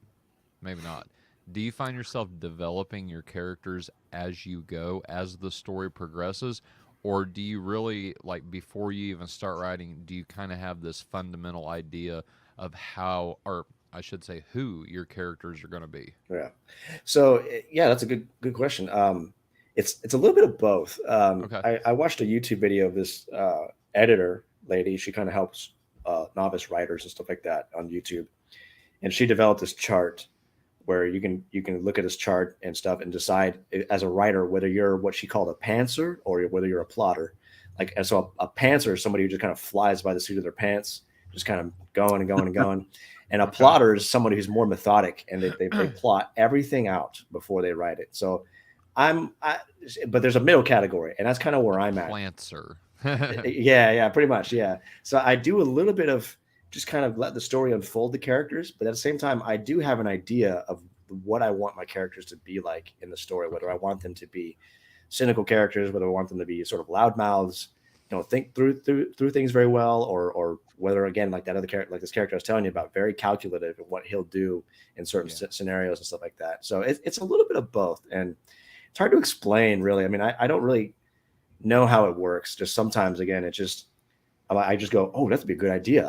maybe not, do you find yourself developing your characters as you go, as the story progresses, or do you really, like, before you even start writing, do you kind of have this fundamental idea of how, or I should say, who your characters are going to be? Yeah. So, yeah, that's a good question. It's a little bit of both. Okay. I watched a YouTube video of this editor lady. She kind of helps novice writers and stuff like that on YouTube, and she developed this chart where you can look at this chart and stuff and decide as a writer whether you're what she called a pantser or whether you're a plotter. Like, and so a pantser is somebody who just kind of flies by the seat of their pants, just kind of going and going and going. And a plotter is somebody who's more methodic, and they plot everything out before they write it. So but there's a middle category, and that's kind of where I'm at. Plantser. Yeah, pretty much. Yeah. So I do a little bit of just kind of let the story unfold the characters, but at the same time, I do have an idea of what I want my characters to be like in the story, whether I want them to be cynical characters, whether I want them to be sort of loudmouths, you know, think through things very well, or whether, again, like that other character, like this character I was telling you about, very calculative in what he'll do in certain scenarios and stuff like that. So it's a little bit of both, and it's hard to explain, really. I mean, I don't really know how it works. Just sometimes, again, it just, I just go, oh, that'd be a good idea.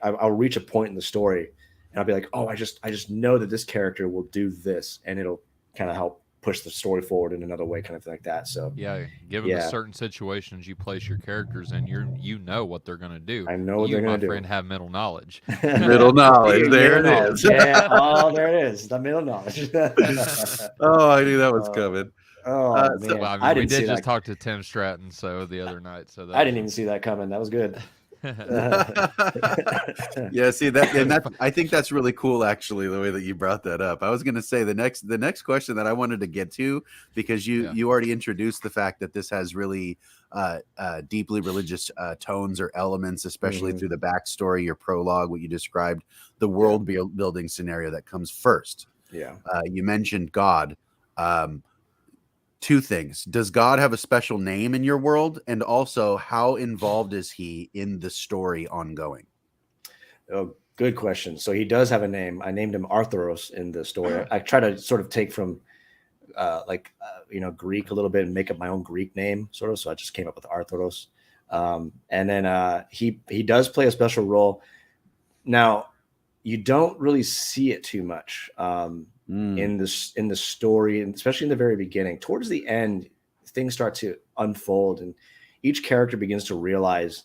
I'll reach a point in the story and I'll be like, oh, I just know that this character will do this, and it'll kind of help push the story forward in another way, kind of thing like that. So yeah, given the certain situations you place your characters in, you know what they're going to do. I know what they're going to do. My friend, have middle knowledge. Middle knowledge. There it is. Yeah. Oh, there it is. The middle knowledge. Oh, I knew that was coming. Oh, man. So, well, I mean, we did just talk to Tim Stratton the other night. So I didn't even see that coming. That was good. Yeah, see that I think that's really cool, actually, the way that you brought that up. I was going to say the next question that I wanted to get to, because you already introduced the fact that this has really deeply religious tones or elements, especially through the backstory, your prologue, what you described, the world building scenario that comes first. Yeah. You mentioned God. Two things. Does God have a special name in your world? And also, how involved is he in the story ongoing? Oh, good question. So he does have a name. I named him Arthuros in the story. I try to sort of take from Greek a little bit and make up my own Greek name, sort of. So I just came up with Arthuros. And then he does play a special role. Now, you don't really see it too much. In the story, and especially in the very beginning. Towards the end, things start to unfold, and each character begins to realize,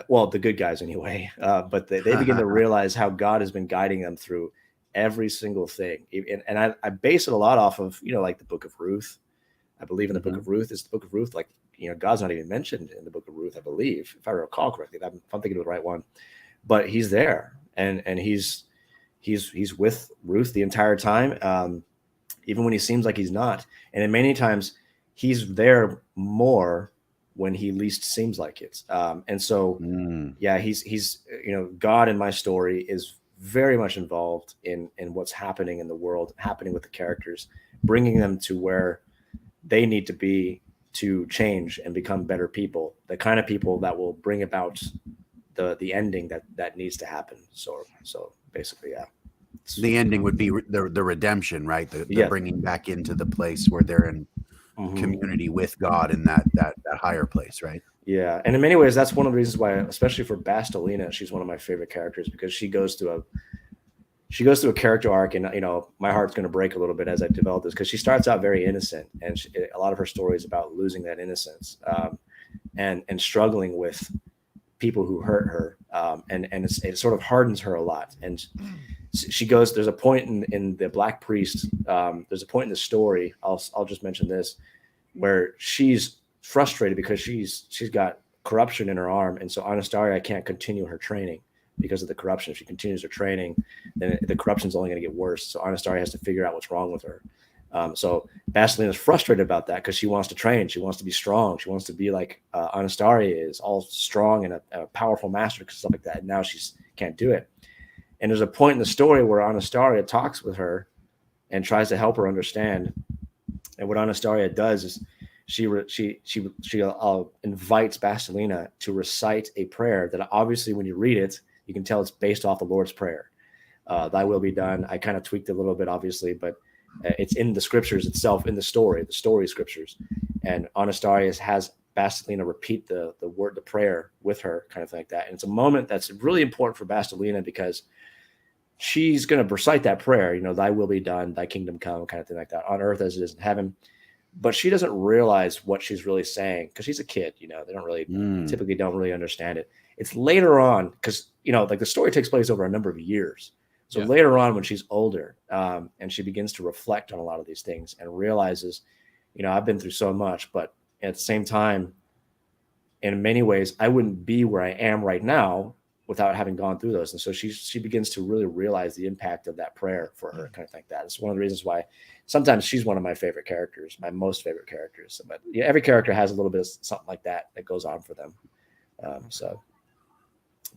well, the good guys anyway, but they begin to realize how God has been guiding them through every single thing. And I base it a lot off of, like the Book of Ruth. I believe in the Book of Ruth. Is the Book of Ruth, like, God's not even mentioned in the Book of Ruth, I believe, if I recall correctly. If I'm thinking of the right one, but he's there, and he's with Ruth the entire time, even when he seems like he's not. And then many times he's there more when he least seems like it. And so, Mm. yeah, he's God in my story is very much involved in what's happening in the world, happening with the characters, bringing them to where they need to be to change and become better people, the kind of people that will bring about the ending that needs to happen. So basically, yeah. The ending would be the redemption, right? The Yeah. bringing back into the place where they're in community with God in that higher place, right? Yeah, and in many ways, that's one of the reasons why, especially for Bastelina, she's one of my favorite characters, because she goes through a character arc, and my heart's going to break a little bit as I develop this, because she starts out very innocent, and a lot of her story is about losing that innocence, and struggling with people who hurt her, and it sort of hardens her a lot. And she goes. There's a point in the Black Priest. There's a point in the story. I'll just mention this, where she's frustrated because she's got corruption in her arm, and so Anastaria can't continue her training because of the corruption. If she continues her training, then the corruption is only going to get worse. So Anastaria has to figure out what's wrong with her. So Bastelina is frustrated about that, because she wants to train. She wants to be strong. She wants to be like Anastaria is, all strong and a powerful master, stuff like that. And now she can't do it. And there's a point in the story where Anastaria talks with her and tries to help her understand. And what Anastaria does is she invites Bastelina to recite a prayer that, obviously, when you read it, you can tell it's based off the Lord's Prayer. Thy will be done. I kind of tweaked it a little bit, obviously, but it's in the scriptures itself, in the story scriptures. And Anastaria has Bastelina repeat the prayer with her, kind of thing like that. And it's a moment that's really important for Bastelina, because she's going to recite that prayer, thy will be done, thy kingdom come, kind of thing like that, on earth as it is in heaven. But she doesn't realize what she's really saying, because she's a kid. They don't really typically don't really understand it. It's later on, because like the story takes place over a number of years. So later on, when she's older, and she begins to reflect on a lot of these things and realizes, I've been through so much, but at the same time, in many ways, I wouldn't be where I am right now without having gone through those. And so she begins to really realize the impact of that prayer for her, kind of like that. It's one of the reasons why sometimes she's one of my favorite characters, my most favorite characters. But every character has a little bit of something like that goes on for them.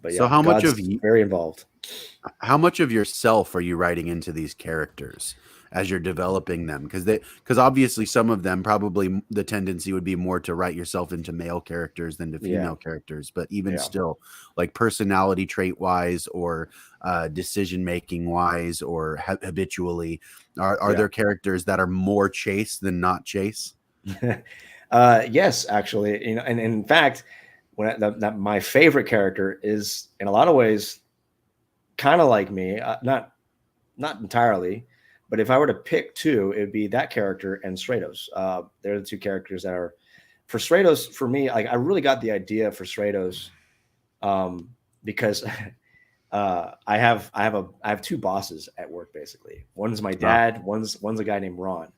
But yeah, so how much God's very involved. How much of yourself are you writing into these characters as you're developing them? Because obviously some of them, probably the tendency would be more to write yourself into male characters than to female characters. But even still, like personality trait wise, or decision making wise, or habitually, are there characters that are more Chase than not Chase? Yes, actually, and in fact, my favorite character is, in a lot of ways, kind of like me, not entirely, but if I were to pick two, it would be that character and Stratos. They're the two characters that are, for Stratos, for me, like, I really got the idea for Stratos, because I have two bosses at work, basically. One's my dad, one's a guy named Ron.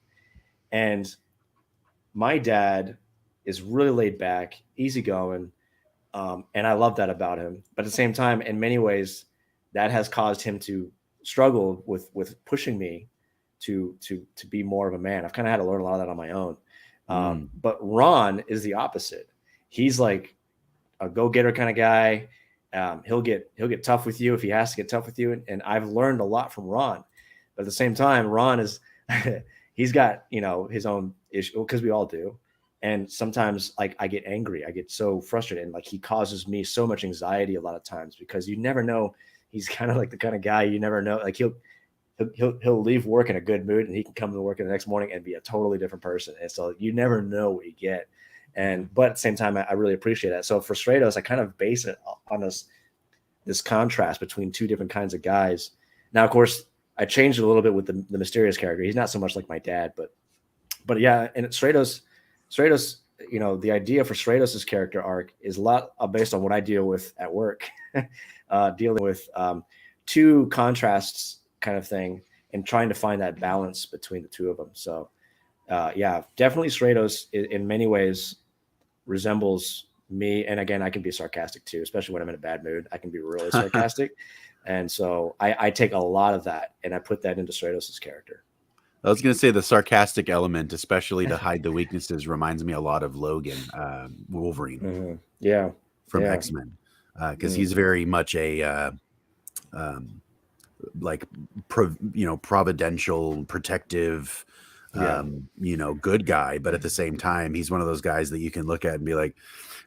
And my dad is really laid back, easygoing, and I love that about him. But at the same time, in many ways, that has caused him to struggle with pushing me to be more of a man. I've kind of had to learn a lot of that on my own. But Ron is the opposite. He's like a go-getter kind of guy. He'll get tough with you if he has to get tough with you. And I've learned a lot from Ron. But at the same time, Ron is he's got his own issue, because we all do. And sometimes, like, I get angry, I get so frustrated, and like, he causes me so much anxiety a lot of times, because you never know. He's kind of like the kind of guy you never know. Like, he'll leave work in a good mood, and he can come to work the next morning and be a totally different person. And so you never know what you get. But at the same time, I really appreciate that. So for Stratos, I kind of base it on this contrast between two different kinds of guys. Now, of course, I changed it a little bit with the mysterious character. He's not so much like my dad, but yeah. And Stratos, the idea for Stratos' character arc is a lot based on what I deal with at work, dealing with two contrasts, kind of thing, and trying to find that balance between the two of them. So, yeah, definitely Stratos in many ways resembles me. And again, I can be sarcastic too, especially when I'm in a bad mood. I can be really sarcastic. And so I take a lot of that and I put that into Stratos' character. I was going to say the sarcastic element, especially to hide the weaknesses, reminds me a lot of Logan, Wolverine Yeah. from Yeah. X-Men, because he's very much a like providential, protective, Yeah. good guy, but at the same time he's one of those guys that you can look at and be like,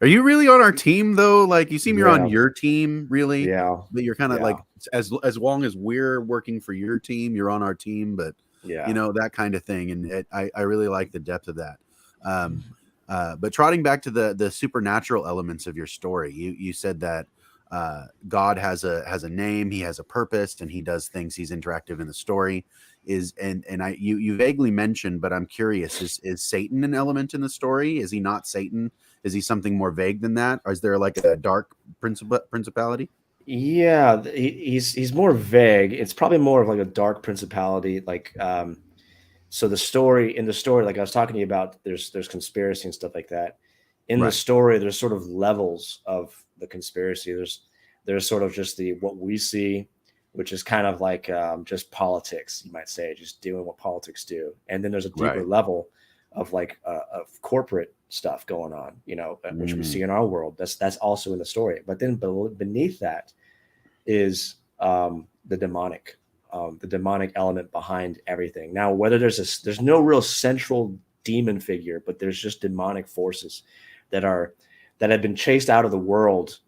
are you really on our team though? Like, you seem you're on Yeah. your team, really, Yeah. but you're kind of Yeah. like, as long as we're working for your team, you're on our team, but Yeah. that kind of thing. And I really like the depth of that. But trotting back to the supernatural elements of your story, you said that God has a name, he has a purpose, and he does things. He's interactive in the story. You vaguely mentioned, but I'm curious: is Satan an element in the story? Is he not Satan? Is he something more vague than that? Or is there like a dark principality? Yeah, he's more vague. It's probably more of like a dark principality. Like, so in the story, like I was talking to you about, there's conspiracy and stuff like that. In the Right. story, there's sort of levels of the conspiracy. There's sort of just what we see, which is kind of like just politics, you might say, just doing what politics do. And then there's a deeper Right. level of of corporate stuff going on, which we see in our world. That's also in the story. But then beneath that is the demonic element behind everything. Now, whether there's no real central demon figure, but there's just demonic forces that have been chased out of the world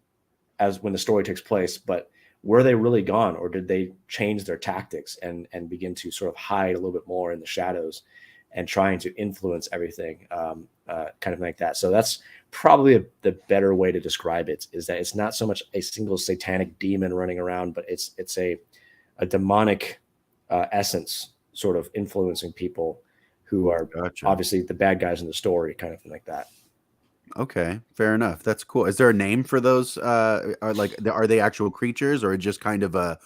as when the story takes place. But were they really gone, or did they change their tactics and begin to sort of hide a little bit more in the shadows and trying to influence everything, kind of like that? So that's probably the better way to describe it, is that it's not so much a single satanic demon running around, but it's a demonic essence sort of influencing people who are obviously the bad guys in the story, kind of thing like that. Okay, fair enough. That's cool. Is there a name for those? Are they actual creatures, or just kind of a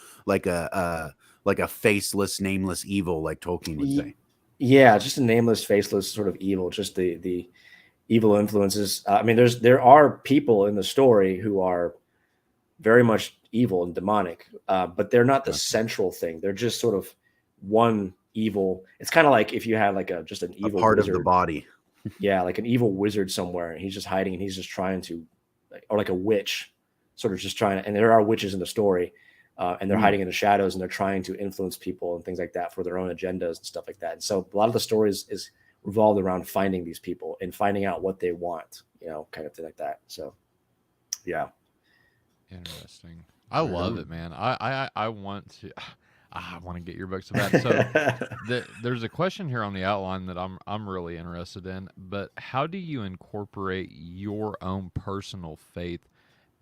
faceless, nameless evil, like Tolkien would say? Yeah, just a nameless, faceless sort of evil. Just the evil influences. I mean, there are people in the story who are very much evil and demonic, but they're not the central thing. They're just sort of one evil. It's kind of like if you had like just an evil part wizard. of the body. Yeah, like an evil wizard somewhere, and he's just hiding, and he's just trying to, or like a witch, sort of just trying to. And there are witches in the story, and they're hiding in the shadows, and they're trying to influence people and things like that for their own agendas and stuff like that. And so a lot of the stories is revolved around finding these people and finding out what they want, kind of thing like that. So, yeah. Interesting. I love it, man. I want to. I want to get your book so bad. So there's a question here on the outline that I'm really interested in. But how do you incorporate your own personal faith,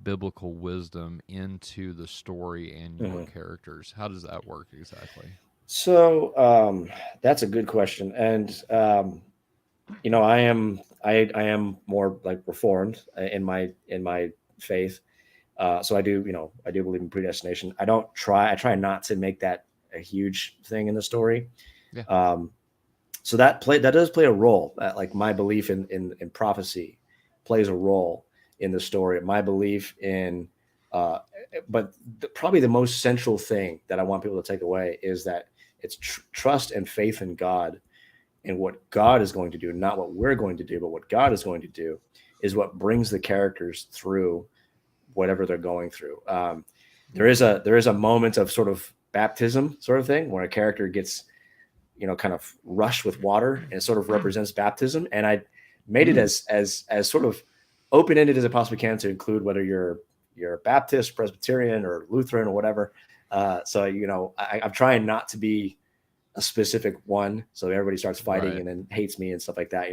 biblical wisdom into the story and your characters? How does that work exactly? So that's a good question, and I am more like reformed in my faith. So I do believe in predestination. I try not to make that a huge thing in the story. Yeah. So that does play a role. Like my belief in prophecy plays a role in the story. My belief in, but probably the most central thing that I want people to take away is that it's trust and faith in God, and what God is going to do, not what we're going to do, but what God is going to do, is what brings the characters through whatever they're going through. There is a moment of sort of baptism sort of thing where a character gets, kind of rushed with water, and it sort of represents baptism. And I made it as sort of open-ended as I possibly can to include whether you're Baptist, Presbyterian, or Lutheran, or whatever. So I'm trying not to be a specific one, so everybody starts fighting and then hates me and stuff like that.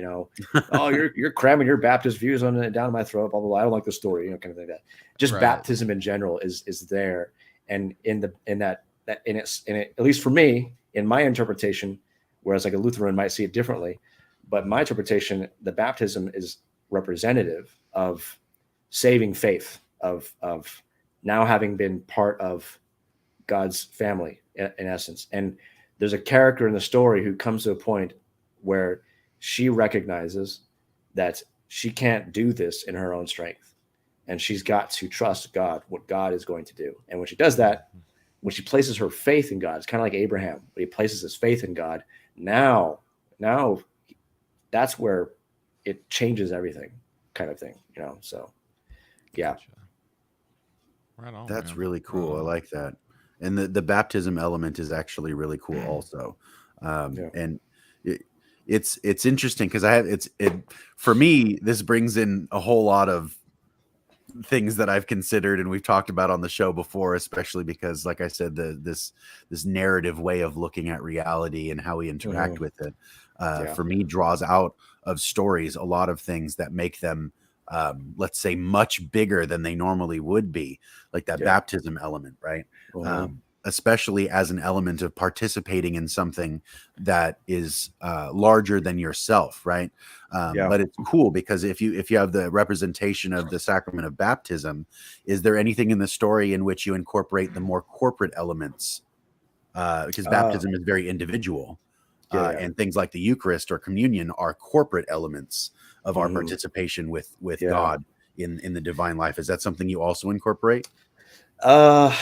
Oh, you're cramming your Baptist views down my throat, blah blah blah. I don't like the story, kind of thing like that. Just baptism in general is there, and at least for me, in my interpretation, whereas like a Lutheran might see it differently, but my interpretation, the baptism is representative of saving faith, of now having been part of God's family in essence. And there's a character in the story who comes to a point where she recognizes that she can't do this in her own strength, and she's got to trust God, what God is going to do. And when she does that, when she places her faith in God, it's kind of like Abraham, when he places his faith in God, Now that's where it changes everything, kind of thing, So yeah. Gotcha. Right on, That's man. really Right cool. I on. like that. And the baptism element is actually really cool also. Yeah. And it's interesting because for me, this brings in a whole lot of things that I've considered and we've talked about on the show before, especially because, like I said, this narrative way of looking at reality and how we interact with it, Yeah. for me, draws out of stories a lot of things that make them, let's say, much bigger than they normally would be, like that Yeah. baptism element, right? Especially as an element of participating in something that is larger than yourself, right? Yeah. But it's cool because if you have the representation of the sacrament of baptism, is there anything in the story in which you incorporate the more corporate elements? Because baptism is very individual, Yeah. and things like the Eucharist or communion are corporate elements of our Mhm. participation with Yeah. God in the divine life. Is that something you also incorporate? Not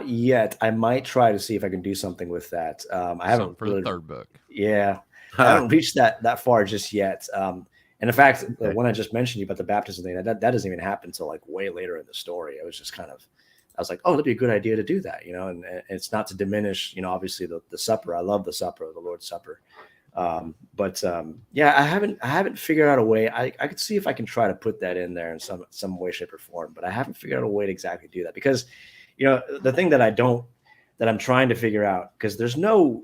yet. I might try to see if I can do something with that. I Something haven't for the really, third book. yeah, I haven't reached that far just yet. And in fact, the Okay. one I just mentioned you about the baptism thing, that doesn't even happen until like way later in the story. It was just kind of, I was like, oh, that'd be a good idea to do that, and it's not to diminish, obviously the supper. I love the supper, the Lord's Supper. But yeah, I haven't figured out a way. I could see if I can try to put that in there in some way, shape, or form, but I haven't figured out a way to exactly do that because, the thing that I'm trying to figure out, because there's no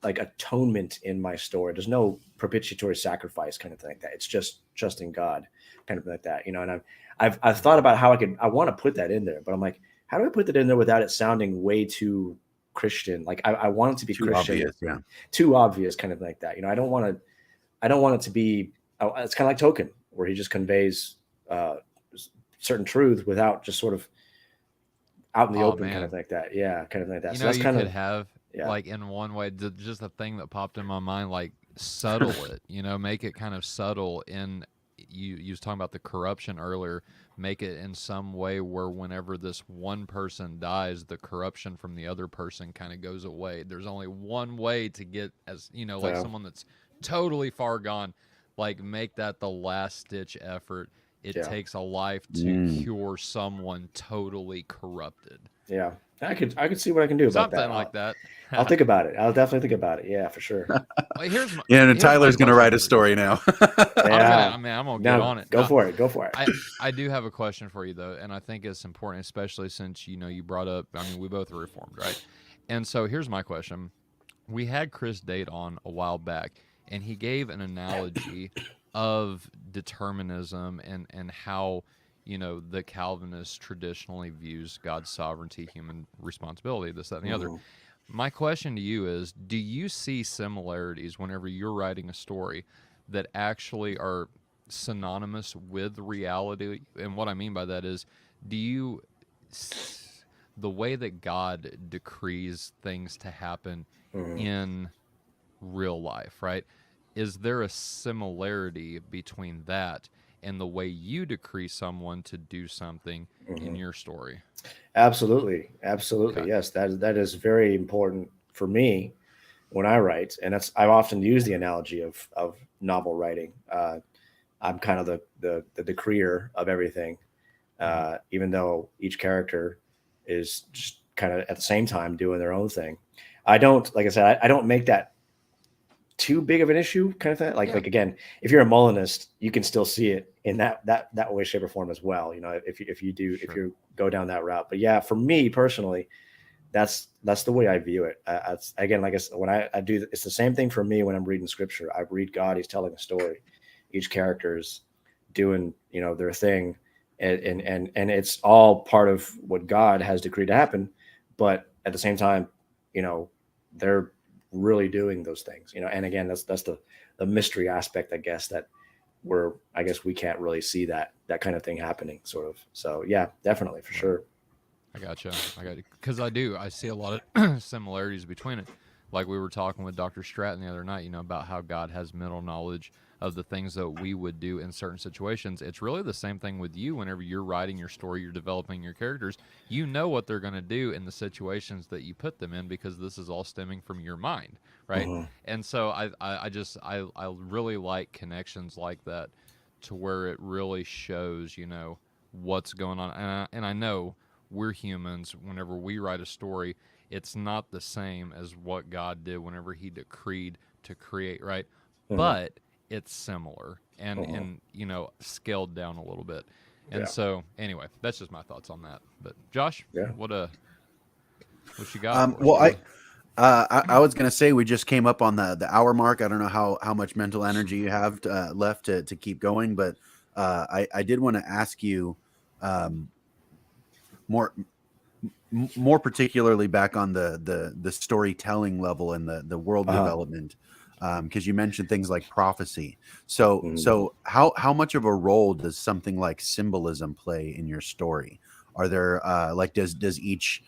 like atonement in my story. There's no propitiatory sacrifice kind of thing like that. It's just trusting God, kind of like that, and I've thought about how I want to put that in there, but I'm like, how do I put that in there without it sounding way too Christian? Like I want it to be Too Christian, obvious, yeah. too obvious, kind of like that. I don't want it to be. It's kind of like Token, where he just conveys certain truth without just sort of out in the Oh open, kind of man, like that. Yeah, kind of like that. you So know, that's you kind could of have yeah, like in one way just a thing that popped in my mind, like subtle it. Make it kind of subtle. In you was talking about the corruption earlier. Make it in some way where whenever this one person dies, the corruption from the other person kind of goes away. There's only one way to get, as like so someone that's totally far gone. Like make that the last ditch effort. It yeah, takes a life to cure someone totally corrupted. yeah. I could see what I can do about that. Something like that. I'll think about it. I'll definitely think about it. Yeah, for sure. Well, Yeah, and here's my Tyler's gonna write question a for you. story now. Yeah. I'm gonna get Now on it. go No, for it. Go for it. I do have a question for you though, and I think it's important, especially since you brought up. I mean, we both are Reformed, right? And so here's my question: we had Chris Date on a while back, and he gave an analogy of determinism and how the Calvinist traditionally views God's sovereignty, human responsibility, this, that, and the other. Mhm. My question to you is, do you see similarities whenever you're writing a story that actually are synonymous with reality? And what I mean by that is, do you the way that God decrees things to happen Mhm. in real life, right? Is there a similarity between that and the way you decree someone to do something in Mhm. your story? Absolutely. Okay. Yes, that is very important for me when I write, and I've often used the analogy of novel writing. I'm kind of the decreer of everything, even though each character is just kind of at the same time doing their own thing. I don't, like I said, I don't make that too big of an issue, kind of thing. Yeah. Like again, if you're a Molinist, you can still see it in that way, shape, or form as well. If you go down that route. But yeah, for me personally, that's the way I view it. Again, like I said, when I do, it's the same thing for me when I'm reading scripture. I read God; He's telling a story. Each character's doing their thing, and it's all part of what God has decreed to happen. But at the same time, they're really doing those things. And again, that's the mystery aspect, I guess, that I guess we can't really see that kind of thing happening, sort of. So yeah, definitely for sure. I gotcha. I got it. Because I see a lot of similarities between it. like we were talking with Dr. Stratton the other night, you know, about how God has mental knowledge of the things that we would do in certain situations. It's really the same thing with you. Whenever you're writing your story, you're developing your characters, you know what they're going to do in the situations that you put them in, because this is all stemming from your mind, right? Mhm. And so I really like connections like that, to where it really shows, you know, what's going on. And I know we're humans. Whenever we write a story, it's not the same as what God did whenever he decreed to create, right? Mhm. But it's similar and Mhm. and you know, scaled down a little bit. And Yeah. so anyway, that's just my thoughts on that. But Josh, Yeah. what you got for us, Well, brother? I was gonna say we just came up on the hour mark. I don't know how much mental energy you have left to keep going, but I did want to ask you um, more more particularly back on the storytelling level and the world Uh-huh. development, because you mentioned things like prophecy. So Mhm. how much of a role does something like symbolism play in your story? Are there like does each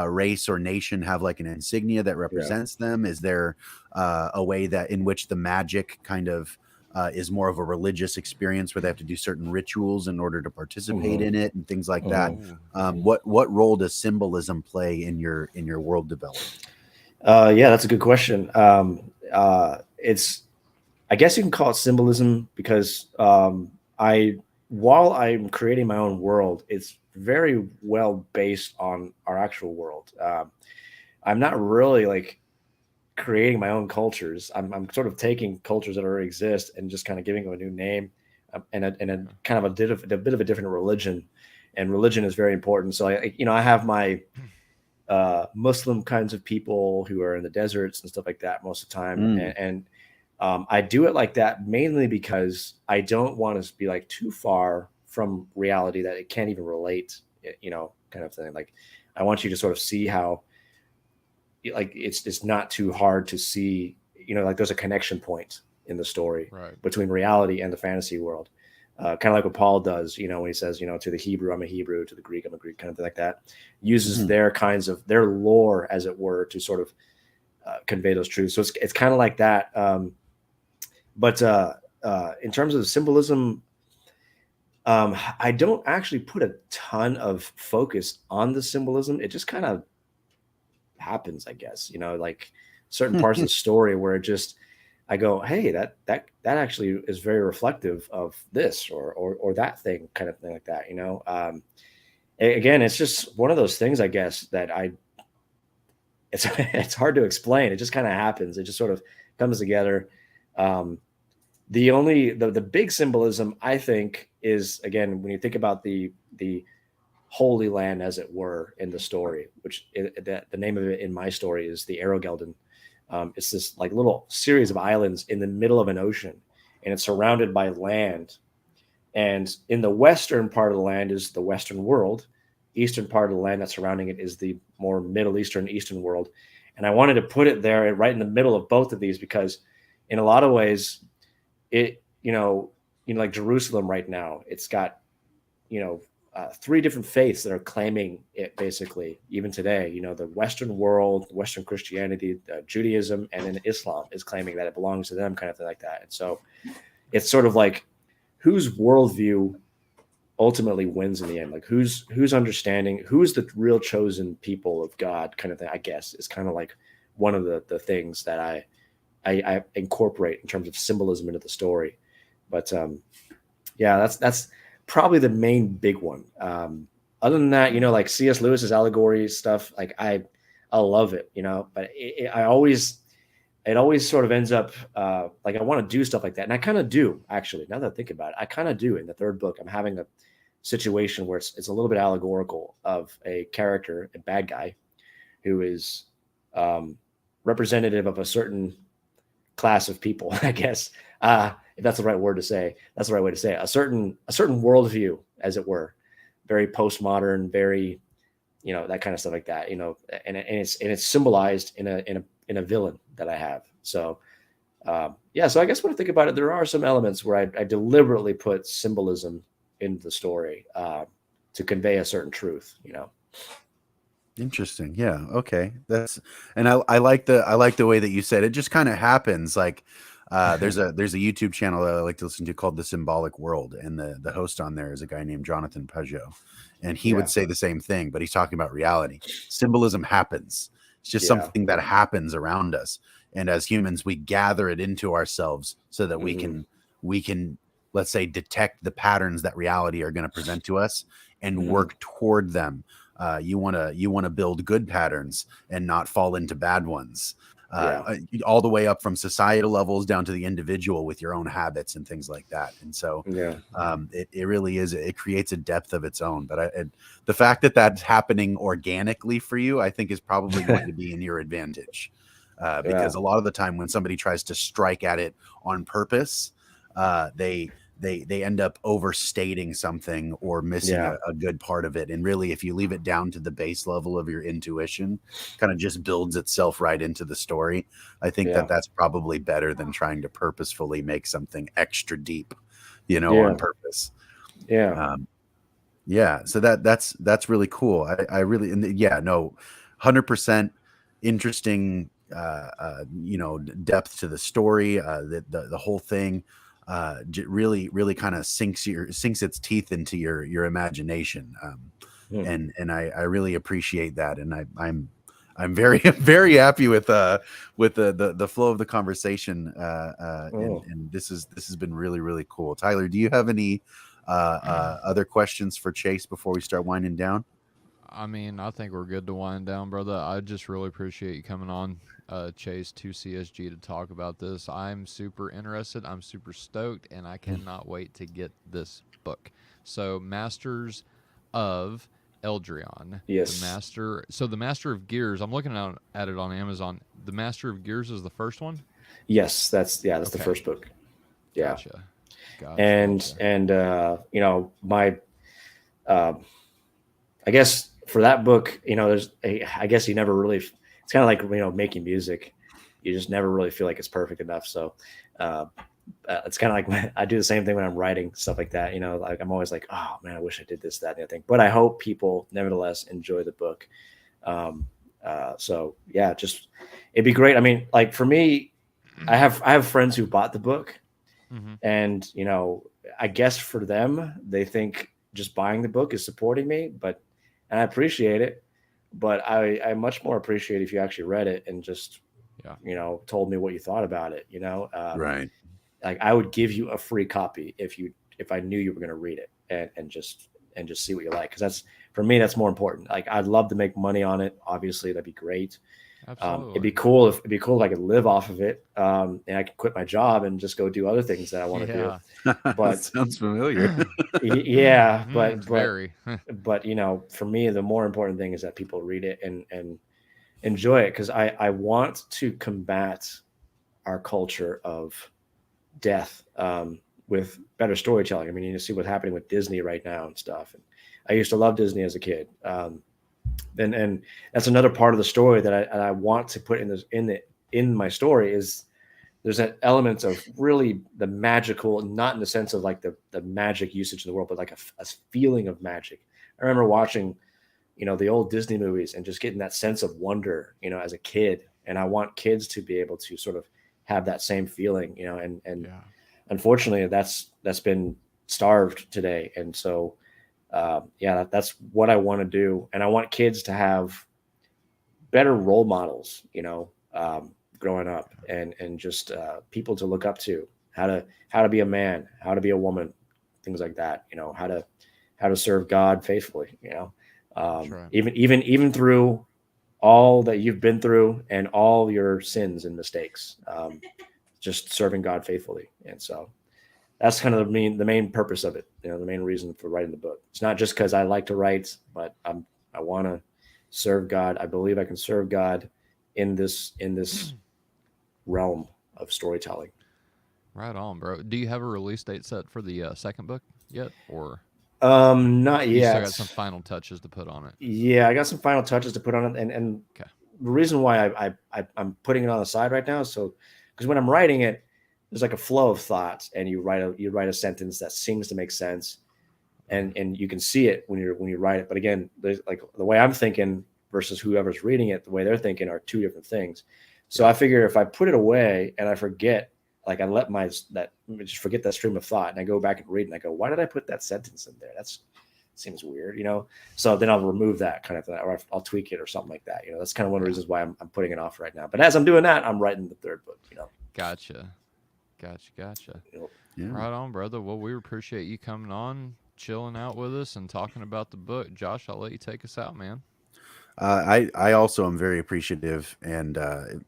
race or nation have like an insignia that Yeah. represents them? Is there a way that in which the magic kind of is more of a religious experience where they have to do certain rituals in order to participate Mhm. in it and things like that? Mhm. Ooh. What role does symbolism play in your world development? Yeah, that's a good question. It's, I guess you can call it symbolism because while I'm creating my own world, it's very well based on our actual world. I'm not really like creating my own cultures. I'm sort of taking cultures that already exist and just kind of giving them a new name, and a kind of a bit of a different religion. And religion is very important. So I have my Muslim kinds of people who are in the deserts and stuff like that most of the time. Mm, And I do it like that mainly because I don't want to be like too far from reality that it can't even relate, kind of thing. Like I want you to sort of see how like it's not too hard to see, like there's a connection point in the story Right. between reality and the fantasy world. Kind of like what Paul does, when he says, to the Hebrew, I'm a Hebrew, to the Greek, I'm a Greek, kind of thing like that. Uses mhm. their lore, as it were, to sort of convey those truths. So it's kind of like that. But in terms of the symbolism, I don't actually put a ton of focus on the symbolism. It just kind of happens, I guess. Like certain parts of the story where it just I go, hey, that actually is very reflective of this or that thing, kind of thing like that. Again, it's just one of those things, I guess, that it's it's hard to explain. It just kind of happens. It just sort of comes together. Um, the big symbolism, I think, is again when you think about the Holy Land, as it were, in the story, which the name of it in my story is the Arrogelden. It's this like little series of islands in the middle of an ocean, and it's surrounded by land. And in the western part of the land is the Western world. Eastern part of the land that's surrounding it is the more Middle Eastern world. And I wanted to put it there right in the middle of both of these because, in a lot of ways, it like Jerusalem right now, it's got three different faiths that are claiming it basically even today. The Western world, Western Christianity, Judaism, and then Islam is claiming that it belongs to them, kind of thing like that. And so it's sort of like whose worldview ultimately wins in the end, like who's understanding, who's the real chosen people of God, kind of thing, I guess, is kind of like one of the things that I incorporate in terms of symbolism into the story. But yeah, that's probably the main big one. Other than that, like C.S. Lewis's allegory stuff, like I love it, but it always sort of ends up like I want to do stuff like that, and I kind of do actually. Now that I think about it, I kind of do. In the third book, I'm having a situation where it's a little bit allegorical of a character, a bad guy, who is representative of a certain class of people, I guess. If that's the right word to say, that's the right way to say it. A certain worldview, as it were, very postmodern, very that kind of stuff like that. And it's symbolized in a villain that I have. So yeah, so I guess when I think about it, there are some elements where I deliberately put symbolism into the story to convey a certain truth. Interesting. Yeah. Okay. I like the way that you said it. Just kind of happens. Like there's a YouTube channel that I like to listen to called The Symbolic World, and the host on there is a guy named Jonathan Peugeot, and he Yeah. would say the same thing, but he's talking about reality. Symbolism happens. It's just Yeah. something that happens around us, and as humans, we gather it into ourselves so that we can let's say detect the patterns that reality are going to present to us and work toward them. You want to build good patterns and not fall into bad ones. All the way up from societal levels down to the individual with your own habits and things like that. And so it really is, it creates a depth of its own. But the fact that that's happening organically for you, I think is probably going to be in your advantage. Because a lot of the time when somebody tries to strike at it on purpose, they end up overstating something or missing a good part of it. And really, if you leave it down to the base level of your intuition, kind of just builds itself right into the story. I think that that's probably better than trying to purposefully make something extra deep, on purpose. So that's really cool. I really, no, 100% interesting, depth to the story, the whole thing, really kind of sinks its teeth into your imagination. And I really appreciate that. And I'm very, very happy with the flow of the conversation. And this has been really, really cool. Tyler, do you have any other questions for Chase before we start winding down? I mean, I think we're good to wind down, brother. I just really appreciate you coming on, Chase, to CSG to talk about this. I'm super interested. I'm super stoked, and I cannot wait to get this book. So, Masters of Eldreon. Yes. The Master of Gears. I'm looking at it on Amazon. The Master of Gears is the first one? Yes, that's the first book. Yeah. Gotcha. And my I guess for that book, I guess you never really, it's kind of like, making music. You just never really feel like it's perfect enough. So it's kind of like I do the same thing when I'm writing stuff like that. Like I'm always like, oh man, I wish I did this, that, and the other thing. But I hope people nevertheless enjoy the book. So yeah, just it'd be great. I mean, like for me, I have friends who bought the book, and I guess for them, they think just buying the book is supporting me, and I appreciate it, but I much more appreciate if you actually read it and just told me what you thought about it. Right. Like I would give you a free copy if I knew you were going to read it and just see what you like, because for me that's more important. Like I'd love to make money on it, obviously that'd be great. Absolutely. It'd be cool if I could live off of it, and I could quit my job and just go do other things that I want to do. But sounds familiar. Yeah, but very. but for me, the more important thing is that people read it and enjoy it, because I want to combat our culture of death with better storytelling. I mean, you see what's happening with Disney right now and stuff. And I used to love Disney as a kid. And that's another part of the story that I want to put in my story is there's an element of really the magical, not in the sense of like the magic usage in the world, but like a feeling of magic. I remember watching, the old Disney movies and just getting that sense of wonder, as a kid. And I want kids to be able to sort of have that same feeling, and unfortunately that's been starved today. And so, that's what I want to do. And I want kids to have better role models, growing up, and just people to look up to, how to be a man, how to be a woman, things like that, how to serve God faithfully, Right. even through all that you've been through and all your sins and mistakes, just serving God faithfully. And so that's kind of the main purpose of it. The main reason for writing the book. It's not just because I like to write, but I want to serve God. I believe I can serve God in this realm of storytelling. Right on, bro. Do you have a release date set for the second book yet, or not you yet? still got some final touches to put on it? Yeah, I got some final touches to put on it, and okay. The reason why I'm putting it on the side right now is because when I'm writing it, there's like a flow of thoughts, and you write a sentence that seems to make sense, and you can see it when you write it. But again, there's like the way I'm thinking versus whoever's reading it, the way they're thinking are two different things. So I figure if I put it away and I forget, like I let just forget that stream of thought, and I go back and read and I go, why did I put that sentence in there? Seems weird, So then I'll remove that kind of thing, or I'll tweak it or something like that. That's kind of one of the reasons why I'm putting it off right now. But as I'm doing that, I'm writing the third book. Gotcha. Yeah. Right on, brother. Well, we appreciate you coming on, chilling out with us, and talking about the book. Josh, I'll let you take us out, man. I also am very appreciative, and I'm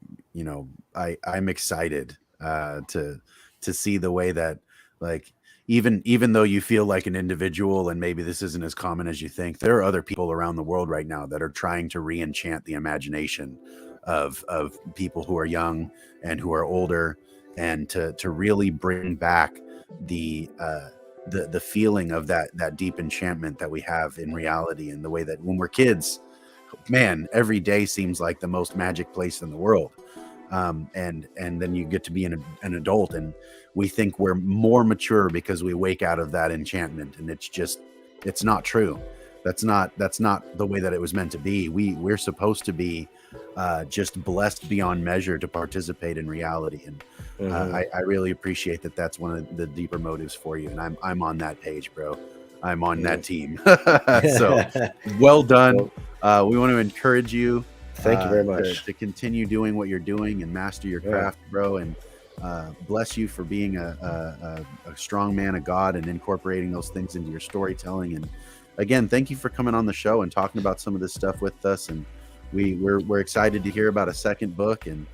excited to see the way that, like, even though you feel like an individual and maybe this isn't as common as you think, there are other people around the world right now that are trying to re-enchant the imagination of people who are young and who are older, and to really bring back the feeling of that deep enchantment that we have in reality, and the way that when we're kids, man, every day seems like the most magic place in the world. And then you get to be an adult, and we think we're more mature because we wake out of that enchantment, and it's not true. That's not the way that it was meant to be. We're supposed to be just blessed beyond measure to participate in reality, and I really appreciate that. That's one of the deeper motives for you, and I'm on that page, bro. I'm on that team. So well done. We want to encourage you. Thank you very much. To continue doing what you're doing and master your craft, bro. And bless you for being a strong man of God and incorporating those things into your storytelling. And again, thank you for coming on the show and talking about some of this stuff with us. And we're excited to hear about a second book. And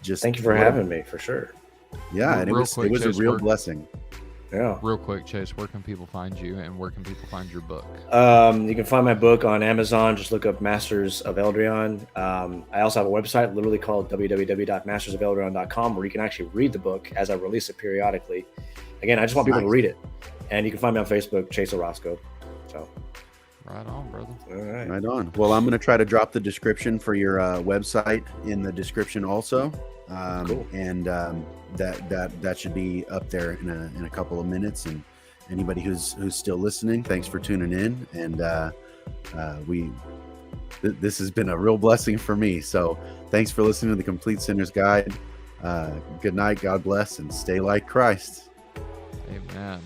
just thank you for having me, for sure. Yeah, and it was a real blessing. Yeah. Real quick, Chase, where can people find you, and where can people find your book? You can find my book on Amazon. Just look up Masters of Eldreon. I also have a website literally called www.mastersofeldreon.com, where you can actually read the book as I release it periodically. Again, I just want people to read it. And you can find me on Facebook, Chase Orosco. So. Right on, brother. All right. Right on. Well, I'm going to try to drop the description for your website in the description also. Cool. And that should be up there in a couple of minutes. And anybody who's still listening, thanks for tuning in. And this has been a real blessing for me. So thanks for listening to the Complete Sinner's Guide. Good night. God bless, and stay like Christ. Amen.